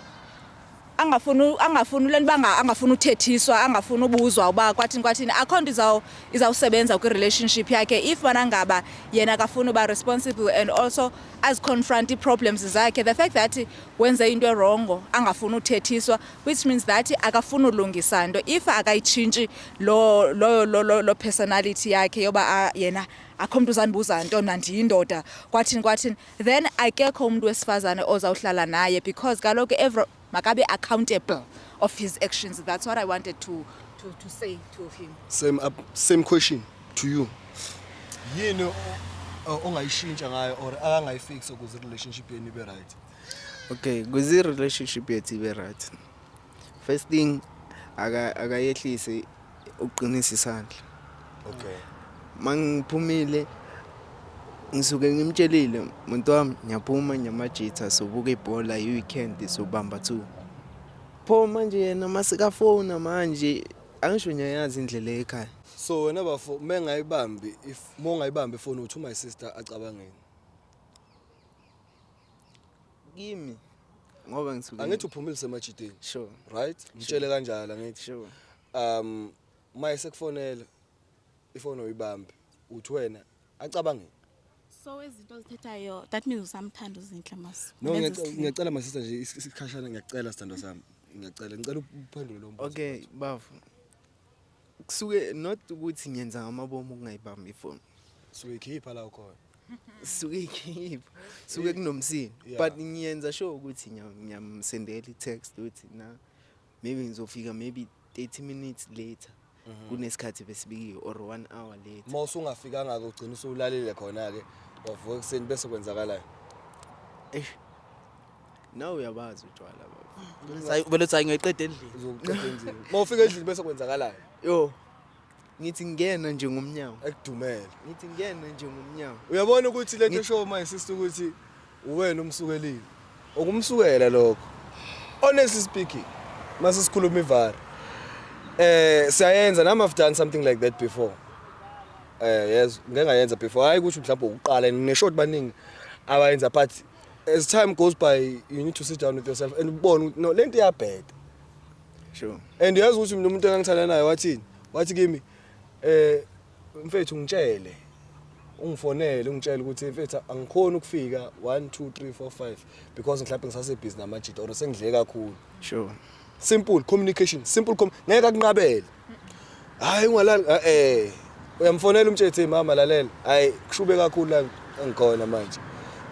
le nto uba angafuni uthethiswa angafuni ubuzwa uba kwathini akho nto izawusebenza kwi-relationship yakhe if bona ngaba yena akafuni uba responsible and also aziconfront ii-problems zakhe the fact that wenze into erongo angafuni uthethiswa which means that akafuni ulungisa nto if akayitshintshi lo personality yakhe yoba yena akho mntu uzandibuza nto nandiyindoda kwathini then akekho umntu wesifazane ozawuhlala naye because kaloku makabe accountable of his actions. That's what I wanted to say to him. Same question to you yini ongayishintsha ngayo or angayifix ukuze relationship yenu ibe right Okay, kuze relationship yethu ibe right. First thing akayehlise uqinisa isandla. okay Mangiphumile ngisuke ngimtshelile umuntu wami ngiyaphuma nyamajitha sobuka ibhola weekend sobamba 2. Pho manje yena masika phone manje angisho ngiyayazi indlela ekhaya. so wena bafo mengayibambi if mongayibambi phone uthi my sister acabangeni Kimi ngoba ngisuke angithi uphumile semajiteni sure right ngitshele kanjalo ngithi sure mayese kufonela ifone oyibambi uthi wena acabangeni So izinto ozithethayo that means usamthanda uZinhle mas. no ngiyacela my sister nje isikhashana ngiyacela sithando sami ngicela uphendule lo mbuzo okay bafu kusuke not ukuthi ngiyenza ngamabomu ukungayibambi ifone suke ikhipha la ukhona suke ikhipha suke kunomsini but ngiyenza sure ukuthi ngiyamsendela i-text uthi na maybe ngizofika maybe 30 minutes later kunesikhathi besibikiwe or 1 hour later mawusungafikanga ke ugcina usulalile khona ke wavuka kuseni bese kwenzakalayo now uyabazi utshwala baba sayibeletha ngiyiqeda endlini uzoqeda endlini mawufika endlini bese kwenzakalayo yo ngithi ngena nje ngomnyango ekudumele ngithi ngena nje ngomnyango uyabona ukuthi lento show my sister ukuthi uwena umsukelile okumsukela lokho honestly speaking masisikhuluma ivara siyayenza nami I've done something like that before yes ngeke ngayenza before hayi ukuthi mhlawumbe ukuqala neshort baningi abayenza but as time goes by you need to sit down with yourself and ubone no lento iyabheda sure and yazi ukuthi umuntu engangithanda naye wathi kimi mfethu ngitshele ungifonele ungitshela ukuthi mfethu angikhona ukufika 1 2 3 4 5 because mhlawumbe ngisasebhizi namajita or sengidle kakhulu. Sure. Simple communication, ngeke akunqabele. Hayi ungalali uyamfonela umthetho mama lalela. Hayi kushube kakhulu la engikhona manje.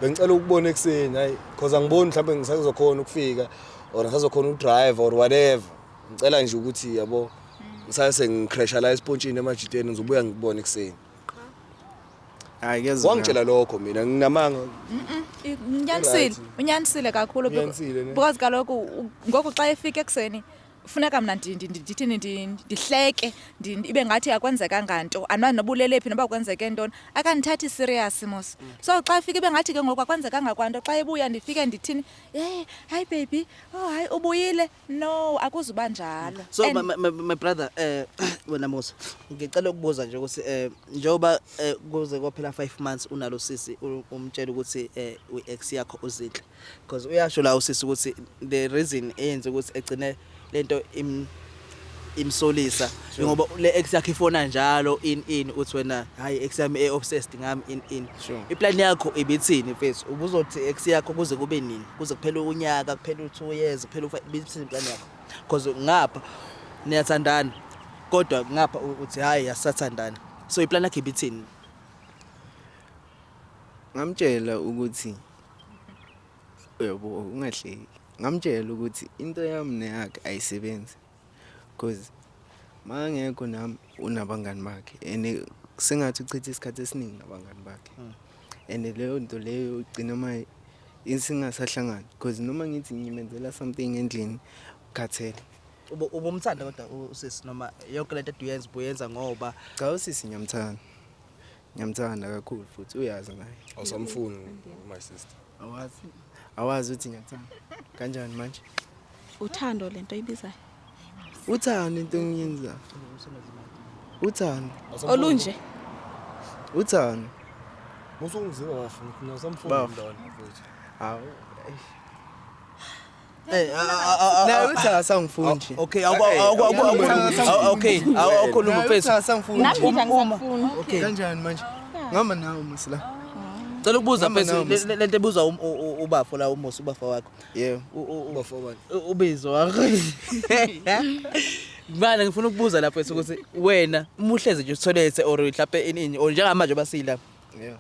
Bengicela ukubona ekseni hayi because angiboni mhlawumbe ngisazokhona ukufika or ngisazokhona udrive or whatever. Ngicela nje ukuthi yabo ngisase ngicrasha la espontshini emajiteni ngizobuya ngibone ekseni. Hayi kezwe. Wangitshela lokho mina nginamanga. Unyanisile kakhulu because kaloku ngoku xa efika ekseni kufuneka mina ndihleke ibe ngathi akwenzeka nganto anwazi nobulelephi noba kwenzeke ntoni akanithathi serious mos so xa efika ibe ngathi ke ngoku akwenzeka ngakwanto xa ebuya ndifike ndithini hi baby hayi ubuyile no akuzuba njalo. So my brother wena Musa ngicela ukubuza nje ukuthi njoba kuze kwaphela 5 months unalo sisi umtshela ukuthi uex yakho uzinhle because uyasho la usisi ukuthi the reason eyenza ukuthi egcine lento imsolisa ngoba le ex yakhe ifona njalo in uthi wena hayi ex yami obsessed ngami in iplan yakho ibithini mfethu ubuzothi ex yakho kuze kube nini kuze kuphele unyaka kuphele 2 years kuphele ibithini plan yakho because ngapha niyathandana kodwa ngapha uthi hayi asathandana so iplan yakhe ibithini. Ngamtshela ukuthi yebo ungahleki ngamtshela ukuthi into yami neyakhe ayisebenzi because mangekho nami unabangani bakhe ene singathi uchitha isikhathi esiningi nabangani bakhe ene leyo nto leyo ugcina maye insingasahlangani because noma ngithi ngimenzela something endlini ukhathele ubumthanda kodwa usisi noma yonke lento uyenza ngoba cha usisi nyamthanda kakhulu futhi uyazi naye awusamfuni my sister. Awazi uthi ngiyathanda kanjani manje Uthando lento ibizayo. uthando into ngiyenza uthando Olunje. uthando Musungiziwa bafuna nawusamfuni ndona mfowethu. awu na uthi asangifuni nje okay awukhuluma mfethu Nami ngizangifuna. okay kanjani manje ngamba nawe musla cela ukubuza mfethu lento ebuzwa ubafo la uMusa ubafa wakho yebo Ubafo bani? ubizo wakho Manje ngifuna ukubuza lapho ukuthi wena umuhleze nje utholethe or mhlawumbe ini or njengamanje basila yebo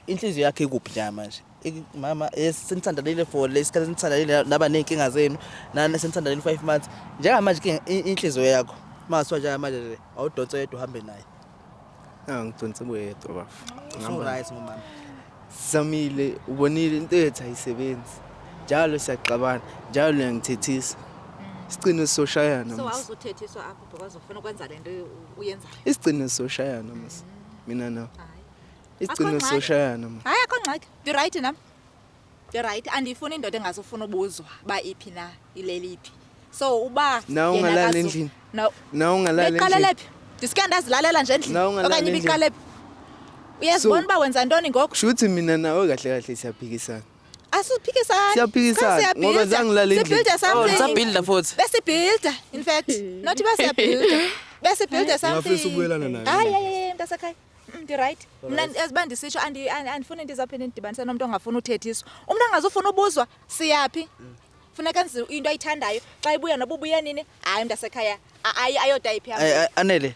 inhliziyo yakhe ikuphi nje manje mama senithandalile for lesikhathi senithandalile naba nenkinga zenu nani senithandalile 5 months njengamanje inhliziyo yakho maswa njengamanje le awudonsa yedwa uhambe naye ngidonse boyedwa bafo so right mama Samile ubonile into yethu ayisebenzi njalo siyaxabana njalo uyangithethisa isicino soshayana so awuzothethiswa apho because ufuna ukwenza lento uyenza isicino soshayana mas mina nawe isicino soshayana mas hayi akho ngxaki the right nami the right andifuni indoda engazofuna ubuzwa ba iphi na ileliphi so uba na ungalala endlini na ungalala endlini iqala lephi diske ndazilalela nje endlini okanye ibiqala lephi uyazibona ba wenza ntoni ngoku shuthi mina nawe kahle kahle siyaphikisana asiphikisana siyaphikisana ngoba zangilala endlini sabuilda futhi besibuilda in fact not basibuilda besibuilda something Ngafisa ukubuyelana naye. hayi mntasekhaya the right mina eziba ndisitsho andifuni into izaphinde ndidibanise nomuntu ongafuna uthethiswa umuntu angazofuna ubuzwa siyapi funeka enze into ayithandayo xa ibuya noba ubuye nini hayi mntasekhaya ayodayiphi anele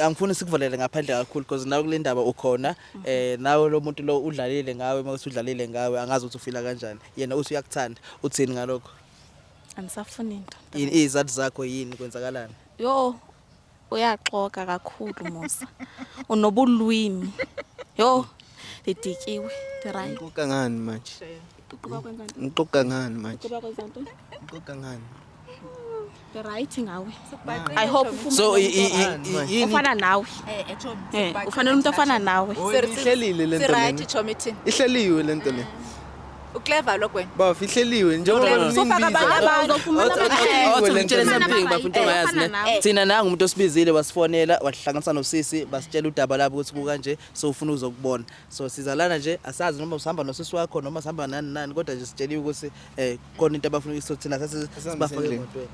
angifuni sikuvalele ngaphandle kakhulu because nawe kule ndaba ukhona nawe lo muntu lo udlalile ngawe mase udlalile ngawe angazi ukuthi ufila kanjani yena uthi uyakuthanda uthini ngalokho Anisafuni into. izathu zakho yini kwenzakalani Yo uyaxoka kakhulu Musa. Unobulwimi. Yo lidikiwe. The right. Ngoka ngani manje Ukuba kwenza into. ngoka ngani manje Ukuba kwenza into. ngoka ngani The right ngawe. I hope so ufana nawe. Ufanele umuntu ofana nawe. ihlelile lento right le chomithi ihleliwe lento le uclever lokwena bafu ihleliwe njengoba sofaka abantu Ngitshela something bafuna ungayazi ne thina nanga umuntu osibizile wasifonela wahlanganisa nosisi basitshela udaba labo ukuthi kukanje so ufuna uzokubona so sizalana nje asazi noma usihamba nosisi wakho noma sihamba nani kodwa nje sitsheliwe ukuthi khona into abafuna ukuthi thina sasibafake emotweni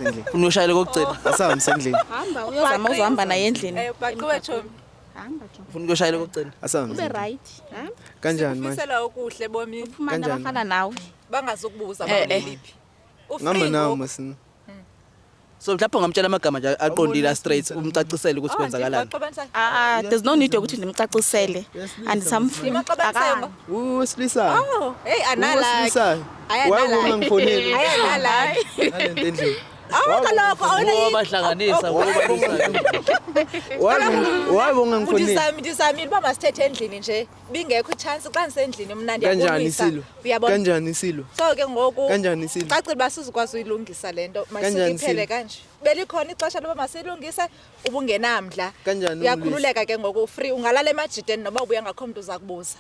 endlini ufuna ushayele kokugcina asahambe endlini Hamba uyozama uzohamba naye endlini. baqhube chomi hamba jo ufuna ukuyoshayela kokugcina Asambe. ube right ha Kanjani manje? Sifisela okuhle bomi ufumana Kanjani? abafana nawe bangazokubuza bakuliphi. Ngama nawo masini. so mhlawumbe ungamtshela amagama nje aqondile straight umcacisele ukuthi kwenzakalani there's no need ukuthi ndimcacisele andisamfuni Imaqabansengo. Wesilisa. Oh, hey anala. Wesilisa. Ayanala. Waye ungangifoneli. Ayanala. Ngalento endlini. Kaloko awona bahlanganisa Waye ungangifoneli. Ndisamile uba masithethe endlini nje bingekho chance xa ndisendlini mna Kanjani ndiyabonisa. isilo? Uyabona? Kanjani isilo? So ke ngoku Kanjani isilo? cacile uba sizokwazi uyilungisa lento Kanjani masikiphele isilo? kanje. Belikhona ixesha loba masilungise ubungenamdla. Kanjani Uyakhululeka ke ngoku free ungalala emajideni noba ubuya ngakho umuntu uza kubuza.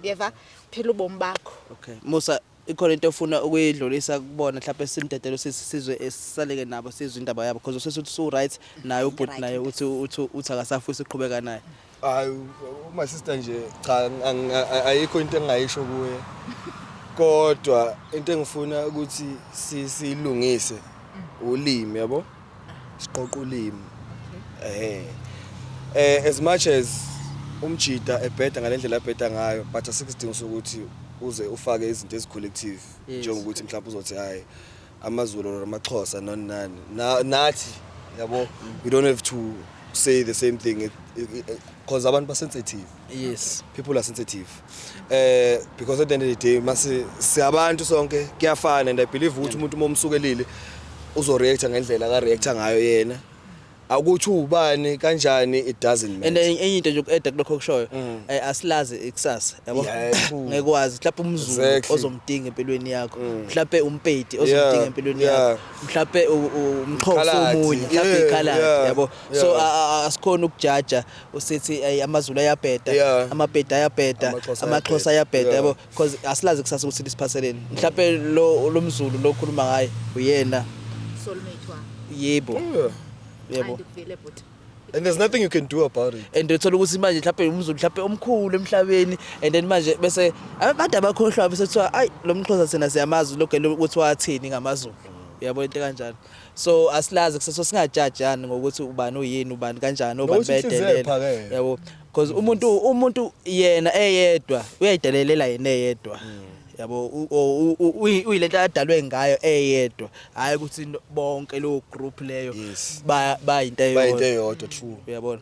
Yeva phila ubomi bakho. okay Musa ikhona into ofuna ukuyidlulisa kubona mhlawumbe simdedelo sizwe esisaleke nabo sizwe indaba yabo because usesuthi so right naye ubhuti naye uthi akasafisa ukuqhubeka naye hayi uma sister nje cha ayikho into engayisho kuye kodwa into engifuna ukuthi silungise ulimi yabo siqoqa ulimi as much as umjida ebheda ngalendlela ebheda ngayo but asikudinga sokuthi uze ufake izinto ezicollective njengokuthi mhlawumbe uzothi hayi amaZulu namaXhosa nani nathi yabo we don't have to say the same thing because abantu ba sensitive. Yes, People are sensitive because at the end of the day mase siyabantu sonke kuyafana and I believe ukuthi umuntu momsukelile uzo react ngendlela ka react ngayo yena akuthi ubani kanjani it doesn't matter. and enye into nje ukueda kulokho kushoyo asilazi ikusasa yabo ngekwazi mhlawumbe umZulu ozomdinga empilweni yakho mhlawumbe umpedi ozomdinga empilweni yakho mhlawumbe umXhosa omunye mhlawumbe ikhala yabo so asikhona ukujaja usithi amaZulu ayabheda amabheda ayabheda amaXhosa ayabheda yabo because asilazi ikusasa ukuthi lisiphaseleni mhlawumbe lo mZulu lo khuluma ngaye uyena Soulmate wa. yebo yebo and there's nothing you can do about it. and uthola ukuthi manje mhlawumbe umZulu mhlawumbe omkhulu emhlabeni and then manje bese abantu abakhohlwa bese kuthiwa ay lo mXhosa sena siyamazi lokho ukuthi wathini ngamaZulu uyabona into kanjalo so asilazi kuseso singajajani ngokuthi ubani uyini ubani kanjani obani bedelela yabo because umuntu yena eyedwa uyayidelelela yena eyedwa yabo uyilento adalwe ngayo eyedwa hayi ukuthi bonke lo group leyo ba into eyodwa true uyabona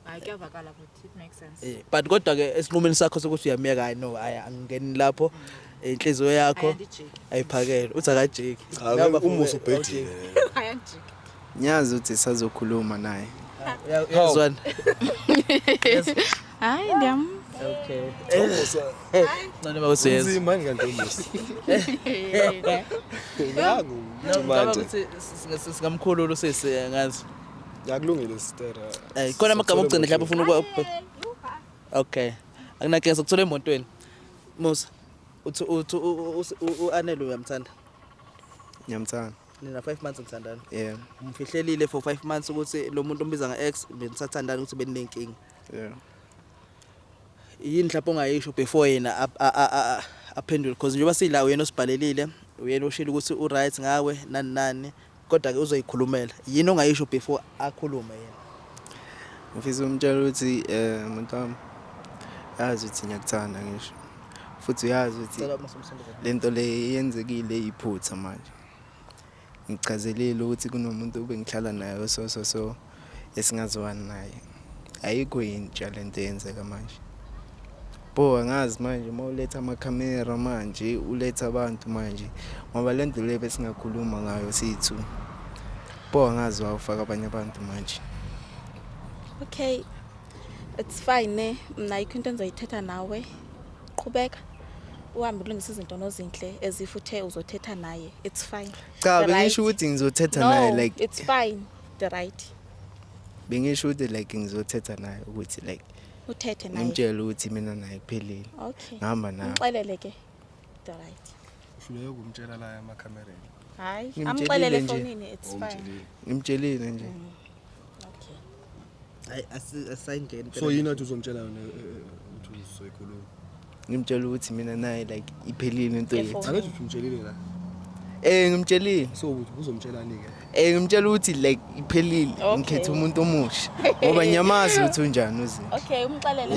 Ayakuvakala but it makes sense. but kodwa ke esinqumeni sakho sokuthi uyamiyeka hayi no angeni lapho inhliziyo yakho ayiphakele uthi akajiki umusa ubhedile Ayandijika. Nyazi uthi sazokhuluma naye. uyazwana hayi ndiyam okay umusa nani bakusiyeza nzima nganto umusa yangu manje singamkhulula usisi ngazi yakulungile sister khona amagama okugcina mhlawumbe ufuna ukuba okay akunake sokuthola emotweni Musa uthi uanele uyamthanda Ngiyamthanda. nina 5 months ngithandana Yeah. umfihlelile for 5 months ukuthi lo muntu ombiza nga-ex benisathandana ukuthi beninenkinga Yeah. yini mhlawumbe ongayisho before yena aphendule because njengoba sila uyena osibhalelile uyena oshilo ukuthi u-right ngawe nani kodwa ke uzoyikhulumela yini ongayisho before akhulume yena Ngifisa umtshela ukuthi umuntu wami yazi ukuthi ngiyakuthanda ngisho. Futhi uyazi ukuthi lento le yenzekile iphutha manje. Ngichazelile ukuthi kunomuntu obengihlala naye so esingazwani naye. Ayikho intsha lento yenzeka manje. Bo angazi manje mawuletha amakhamera manje uletha abantu manje ngoba lento le besingakhuluma ngayo sithu. Bo angazi wawufaka abanye abantu manje. okay it's fine mina ayikho into engizoyithetha nawe qhubeka uhambe ulungisa izinto nozinhle ezifuthe uzothetha naye it's fine Cha bengisho ukuthi ngizothetha naye like it's fine the right bengisho ukuthi like ngizothetha naye ukuthi like uthethe naye ngimtshela ukuthi mina naye kuphelile okay ngihamba naye ngixelele ke the right ufuna ukumtshela la emakamereni hayi Ngimtshelile amxelele nje. efonini it's fine ngimtshelile nje okay hayi asayingeni so yini athi uzomtshela yona ukuthi uzoyikhuluma ngimtshela ukuthi mina naye like iphelile into yethu angathi umtshelile la Ngimtshelile. So uzomtshelani ke? Ngimtshela ukuthi like iphelile Okay. ngikhetha umuntu omusha. Ngoba nyamazi ukuthi unjani uZinhle. Okay, umxelele.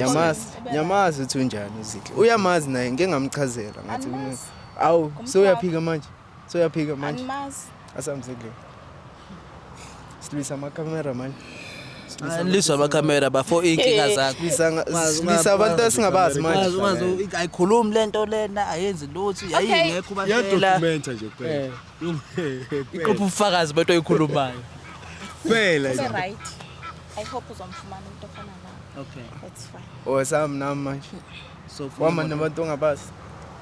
Nyamazi ukuthi unjani uZinhle. Uyamazi naye ngeke ngamchazela ngathi Animazi. awu soyaphika manje. Soyaphika manje. Animazi. Asamzekile. Silisa amakamera manje. Liswa amakhamera before inkinga zakho. Silisa abantu esingabazi manje. Ungaze ayikhulumi lento lena ayenzi lutho yayingekho Ya bashela. documenta nje kuphela. Iqopha ubufakazi bento oyikhulumayo. Kuphela It's nje. right. I hope uzomfumana umuntu ofana nawe. Okay. That's fine. Osam nami manje. So Wama nabantu ongabazi.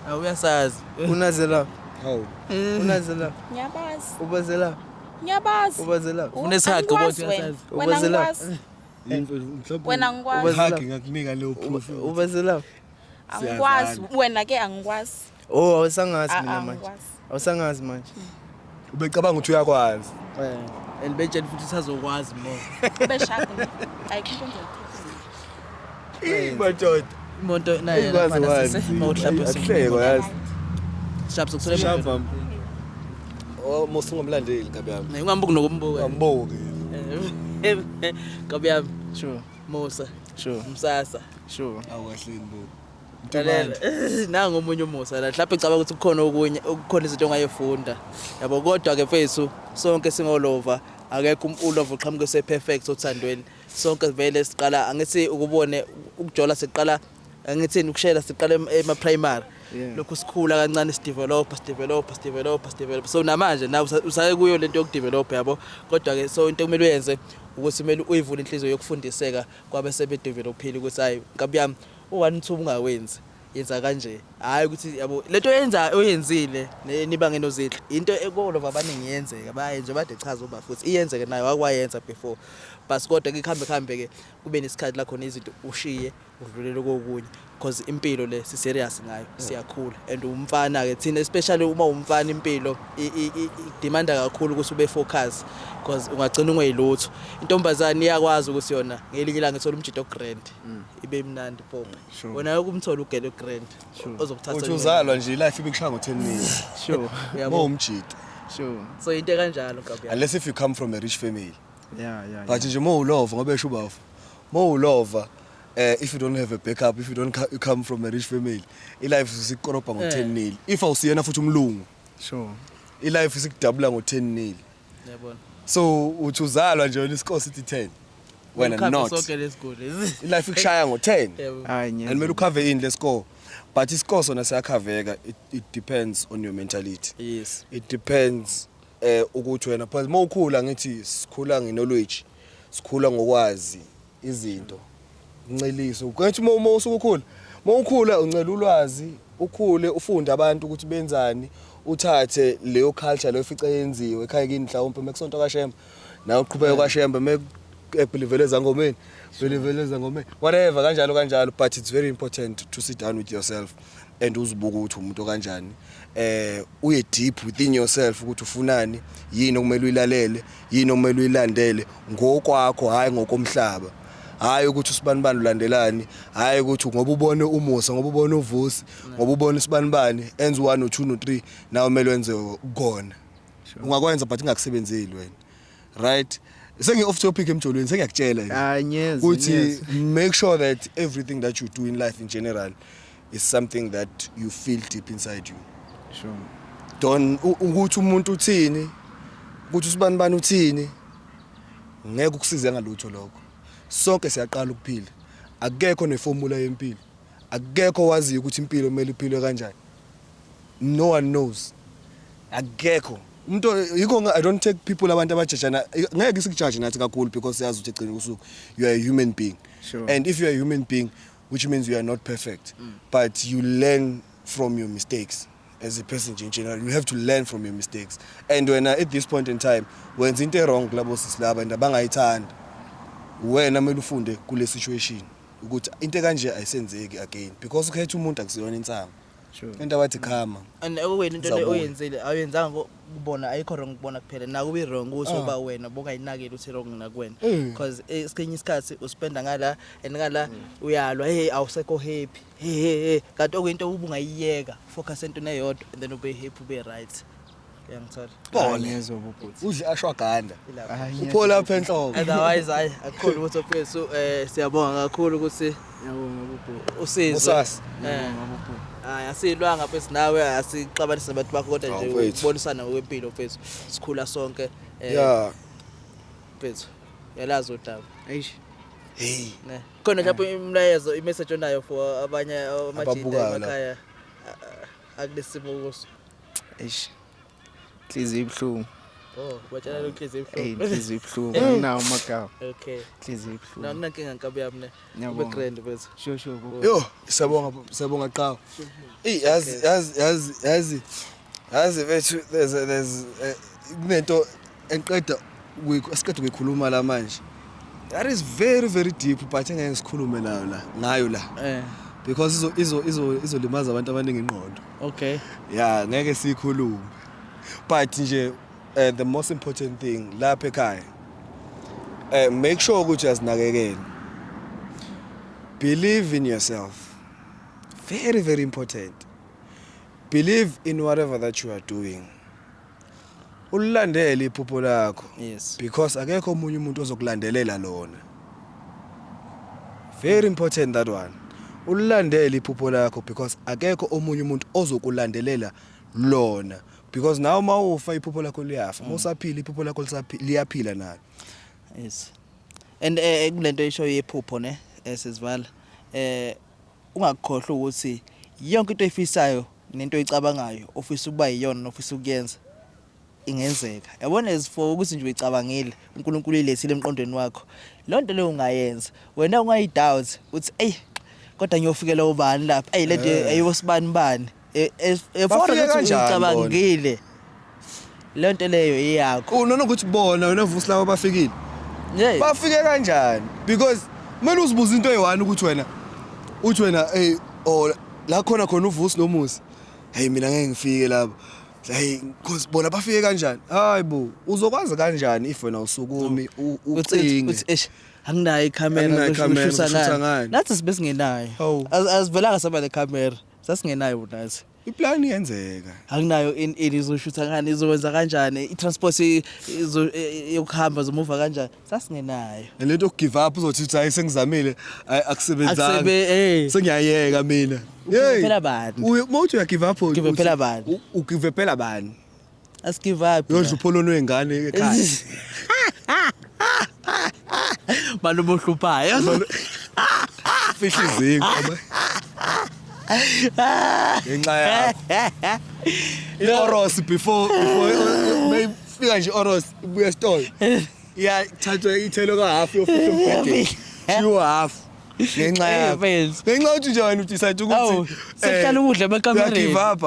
awuyasazi. Unazela. Hawu. Unazela. Ngiyabazi. Ubazela. Ngiyabazi. Ubazela. Ufuna isihaqo Angikwazi ukuthi wena. uyasazi. Wena Ubazela. angikwazi. Mhlawumbe Wena angikwazi. haki ngakunika leyo proof. Ubazela. Angikwazi. Wena ke angikwazi. Oh awusangazi mina manje. Angikwazi. Awusangazi manje. Ubecabanga ukuthi uyakwazi. And betshela futhi sazokwazi more. Beshade. Ayikho into engizoyikhuluma. Madoda. Imoto nayo Ikwazi lapha wazi. sise mawuhlapha Akuhleko yazi. sharp sokuthola Shava. Oh musungomlandeli kabi yami. ungambuki nokumbuka. Amboke. Kabi yami Sure. Musa Sure. Msasa. Sure. Awukahleni bo. Lalela nanga omunye umusa la mhlawumbe ngicabanga ukuthi kukhona okunye ukukhona izinto ongayifunda yabo kodwa ke mfethu sonke singolova akekho ulova uqhamuke seperfect othandweni sonke vele siqala angithi ukubone ukujola siqala angithi ukushela siqala ema primary Yeah. lokho sikhula kancane sidevelop so namanje na usaye kuyo lento yokudevelop yabo kodwa ke so into kumele uyenze ukuthi kumele uyivule inhliziyo yokufundiseka kwabe sebedevelopile ukuthi hayi ngabe yami u1 2 ungawenzi yenza kanje hayi ukuthi yabo lento yenza oyenzile niba ngenozihle into ekolova abaningi yenzeka bayenze bade chaza uba futhi iyenzeke nayo akwayenza before bas kodwa ke khambe ke kube nesikhathi la khona izinto ushiye udlulele kokunye because impilo le si serious ngayo siyakhula and umfana ke thina especially uma umfana impilo idemanda kakhulu ukuthi ube focus because ungagcina ungeyilutho intombazane iyakwazi ukuthi yona ngelinye ilanga ithola umjido grand ibe mnandi pop wena yokumthola ugele grand ozokuthatha Uthi uzalwa nje life ibikushaya ngo10 minutes. Sure. Mo umjito. Sure. so into kanjalo kabi Unless if you come from a rich family. Yeah. But nje mo ulova ngoba esho bafu. Mo ulova if you don't have a backup, if you don't you come from a rich family, ilife isikorobha ngo10-0. If awusiyena futhi umlungu, Sure. ilife isikudabula ngo10-0. yabona So uthi uzalwa nje isikole sithi 10. When not. sonke lesigole Ilife ikushaya ngo10. Hayi And mele ukhave in lescore. But iscore sona siyakhaveka, it depends on your mentality. yes It depends ukuthi wena phela mawukhula ngithi sikhula ngeknowledge, sikhula ngokwazi izinto. Unceliso. Ukuthi uma usukukhula, mawukhula uncela ulwazi, ukhule ufunde abantu ukuthi benzani, uthathe leyo culture leyo fica yenziwe ekhaya kini mhlawumbe mekusonto kaShembe, nawe uqhubeka kwaShembe belivele ngomeni whatever kanjalo but it's very important to sit down with yourself and uzibuka ukuthi umuntu kanjani uye deep within yourself ukuthi ufunani yini okumele uyilalele yini okumele uyilandele ngokwakho hayi ngokomhlaba hayi ukuthi usibanibani ulandelani hayi ukuthi ngoba ubone umusa ngoba ubone uvusi ngoba ubone isibanibani enza 1 2 3 nawe kumele wenze ukona ungakwenza but ingakusebenzeli wena right sengi off topic emjolweni sengiyakutshela Yes. ukuthi make sure that everything that you do in life in general is something that you feel deep inside you. Sure. Don't ukuthi umuntu uthini ukuthi usibanibani uthini ngeke ukusize ngalutho lokho sonke siyaqala ukuphila akekho neformula yempilo akekho wazi ukuthi impilo kumele iphilwe kanjani no one knows akekho umuntu yiko I don't take people abantu abajajana ngeke sikujudge nathi kakhulu because yazi ukuthi egcina usuku you are a human being. Sure. And if you are a human being which means you are not perfect but you learn from your mistakes as a person in general you have to learn from your mistakes and when at this point in time when into wrong labo sisilaba and abangayithanda wena kumele ufunde kule situation ukuthi into kanje ayisenzeki again because ukhetha umuntu akusiyona insango Sure. into abathi khama and okwena into le Zabona. oyenzile awuyenzanga ukubona ayikho wrong ukubona kuphela naku be wrong usoba wena bokayinakela uthi wrong nakuwena because esikenye isikhathi uspenda ngala and ngala uyalwa hey awusekho happy hey kanti okuyinto ubungayiyeka focus entweni eyodwa and then ube happy ube right Ngiyangithola. Pole. Ngiyezwa bhuti. Udle ashwaganda. Hayi, Uphola lapha enhloko. Otherwise hayi akukhulu ukuthi mfethu siyabonga kakhulu ukuthi ngiyabonga bhuti. usizo. Usasi. Ngiyabonga bhuti. Hayi asilwanga mfethu nawe asixabanise nabantu bakho kodwa nje Mfethu. ukubonisana ngokwempilo mfethu. Sikhula sonke Yeah. mfethu. Yalazi udaba. Eish. Hey. Ne. Khona lapho imlayezo imessage onayo for abanye amajida Ababukayo emakhaya akulesimo kuso. Eish. Inhliziyo ibhlungu. Oh, batshela lokhize Hey, ibhlungu. inhliziyo ibhlungu. Anginawo amagama. Okay. Inhliziyo ibhlungu. Nakunankinga nkabi yami ne. Ube Ngiyabonga. grand mfethu. Sure bhuti. Yo, siyabonga qhawe. Yazi bethu there's kunento enqeda asiqeda ukuyikhuluma la manje. That is very very deep but engeke ngisikhulume nayo la ngayo la. Because izolimaza abantu abaningi ingqondo. Okay. Yeah, ngeke sikhulume. But nje the most important thing lapha ekhaya make sure ukuthi uyazinakekela. Believe in yourself. Very very important. Believe in whatever that you are doing. Ulandele iphupho lakho. Yes. Because akekho omunye umuntu ozokulandelela lona. Very important that one. Ulandele iphupho lakho because akekho omunye umuntu ozokulandelela lona. Because now mawufa iphupho lakho liyafa. Mawusaphila iphupho lakho liyaphila nalo. Yes. And kulento isho yephupho ne sesivala ungakukhohlwa ukuthi yonke into efisayo nento oyicabangayo ofisa ukuba yiyona ofisa ukuyenza ingenzeka. Yabona ezifo ukuthi nje uyicabangile uNkulunkulu ilethile emqondweni wakho. Lonto leyo ungayenza. Wena ungayidoubt uthi ey kodwa ngiyofikela ubani lapha. Ey lento ayosibani. Efona ukuthi uyicabangile. Lonto leyo iyakho. Unona ukuthi bona wena vusi lawo bafikile. Yeah. Bafike kanjani? Because manje uzibuza into eyi1 ukuthi wena hey la khona uvusi nomusi. Hey mina ngeke ngifike lapha. Hey because bona bafike kanjani? Hayibo, uzokwazi kanjani if wena usukumi ucinge. Uthi anginayo ikhamera kushusa ngani? Nathi sibe singenayo. Hawu. Asivelanga saba nekhamera. Sasingenayo nathi. Iplan iyenzeka. Anginayo izoshutha ngani izokwenza kanjani itransport yokuhamba zomuva kanjani sasingenayo. Lento okugive up uzothi hayi sengizamile akusebenzanga. Akusebe Sengiyayeka mina. Ugive phela bani? Mawuthi uya give up Ugive phela bani? Ugive phela bani? Asigive up. Yodla upholonwe ingane ekhaya. Manje bohluphayo. Fihla izinqa. Ngenxa yakho. I-Oros before mayifika nje Oros ibuya store. Iyathathwa ithelo ka half yofihla umbhede. Shiwa half. Ngenxa yakho. Ngenxa uthi nje wena udecide ukuthi sekuhlala ukudla emakamera. Give up.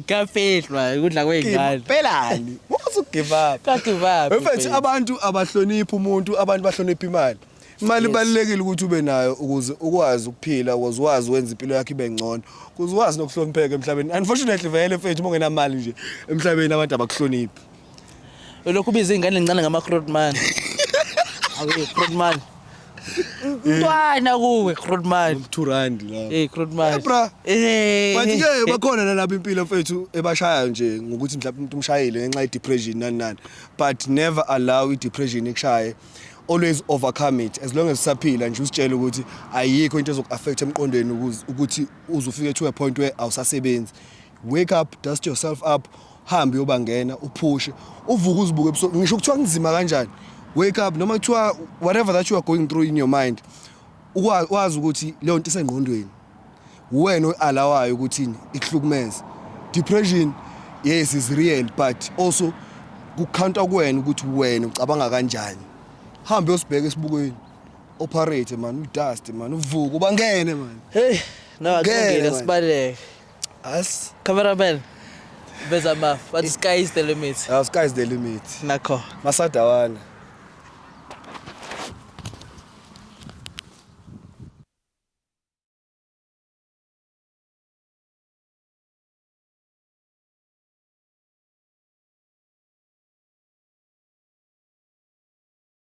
Kafihlwa ukudla kwezingane. Pelani. What's give up? Ka give up. Mfethu abantu abahlonipha umuntu, abantu bahlonipha imali. Imali ibalekile ukuthi ube nayo ukuze ukwazi ukuphila, ukuze wazi wenza impilo yakho ibe ngcono. Ukuze wazi nokuhlonipheka emhlabeni. Unfortunately vele mfethu mongena mali nje emhlabeni abantu abakuhloniphi. Lokhu biza ingane encane ngama-Grootman. Awu Grootman. Ntwana kuwe Grootman. 2 rand la. Grootman. Bra. Bathi ke bakhona nalapha impilo mfethu ebashaya nje ngokuthi mhlawumbe umuntu umshayile ngenxa ye depression nani. But never allow i depression ikushaye. Always overcome it as long as usaphila nje usitshela ukuthi ayikho into ezokuaffect emqondweni ukuthi uzufike to a point where awusasebenzi. Wake up, dust yourself up, hambe yobangena, uphushe, uvuke uzibuke ebusuku. Ngisho kuthiwa ngizima kanjani. Wake up noma kuthiwa whatever that you are going through in your mind. Ukwazi ukuthi leyo nto isengqondweni. Wena oalawayo ukuthi ikuhlukumeze. Depression yes is real but also kucounter kuwena ukuthi wena ucabanga kanjani. Hambe usibheke esibukweni. Operate man, udust man, uvuka ubangene man. Hey, no akungena sibaleke. As Cameraman. Beza maf, but the sky is the limit. Sky is the limit. Nakho. Masadawana.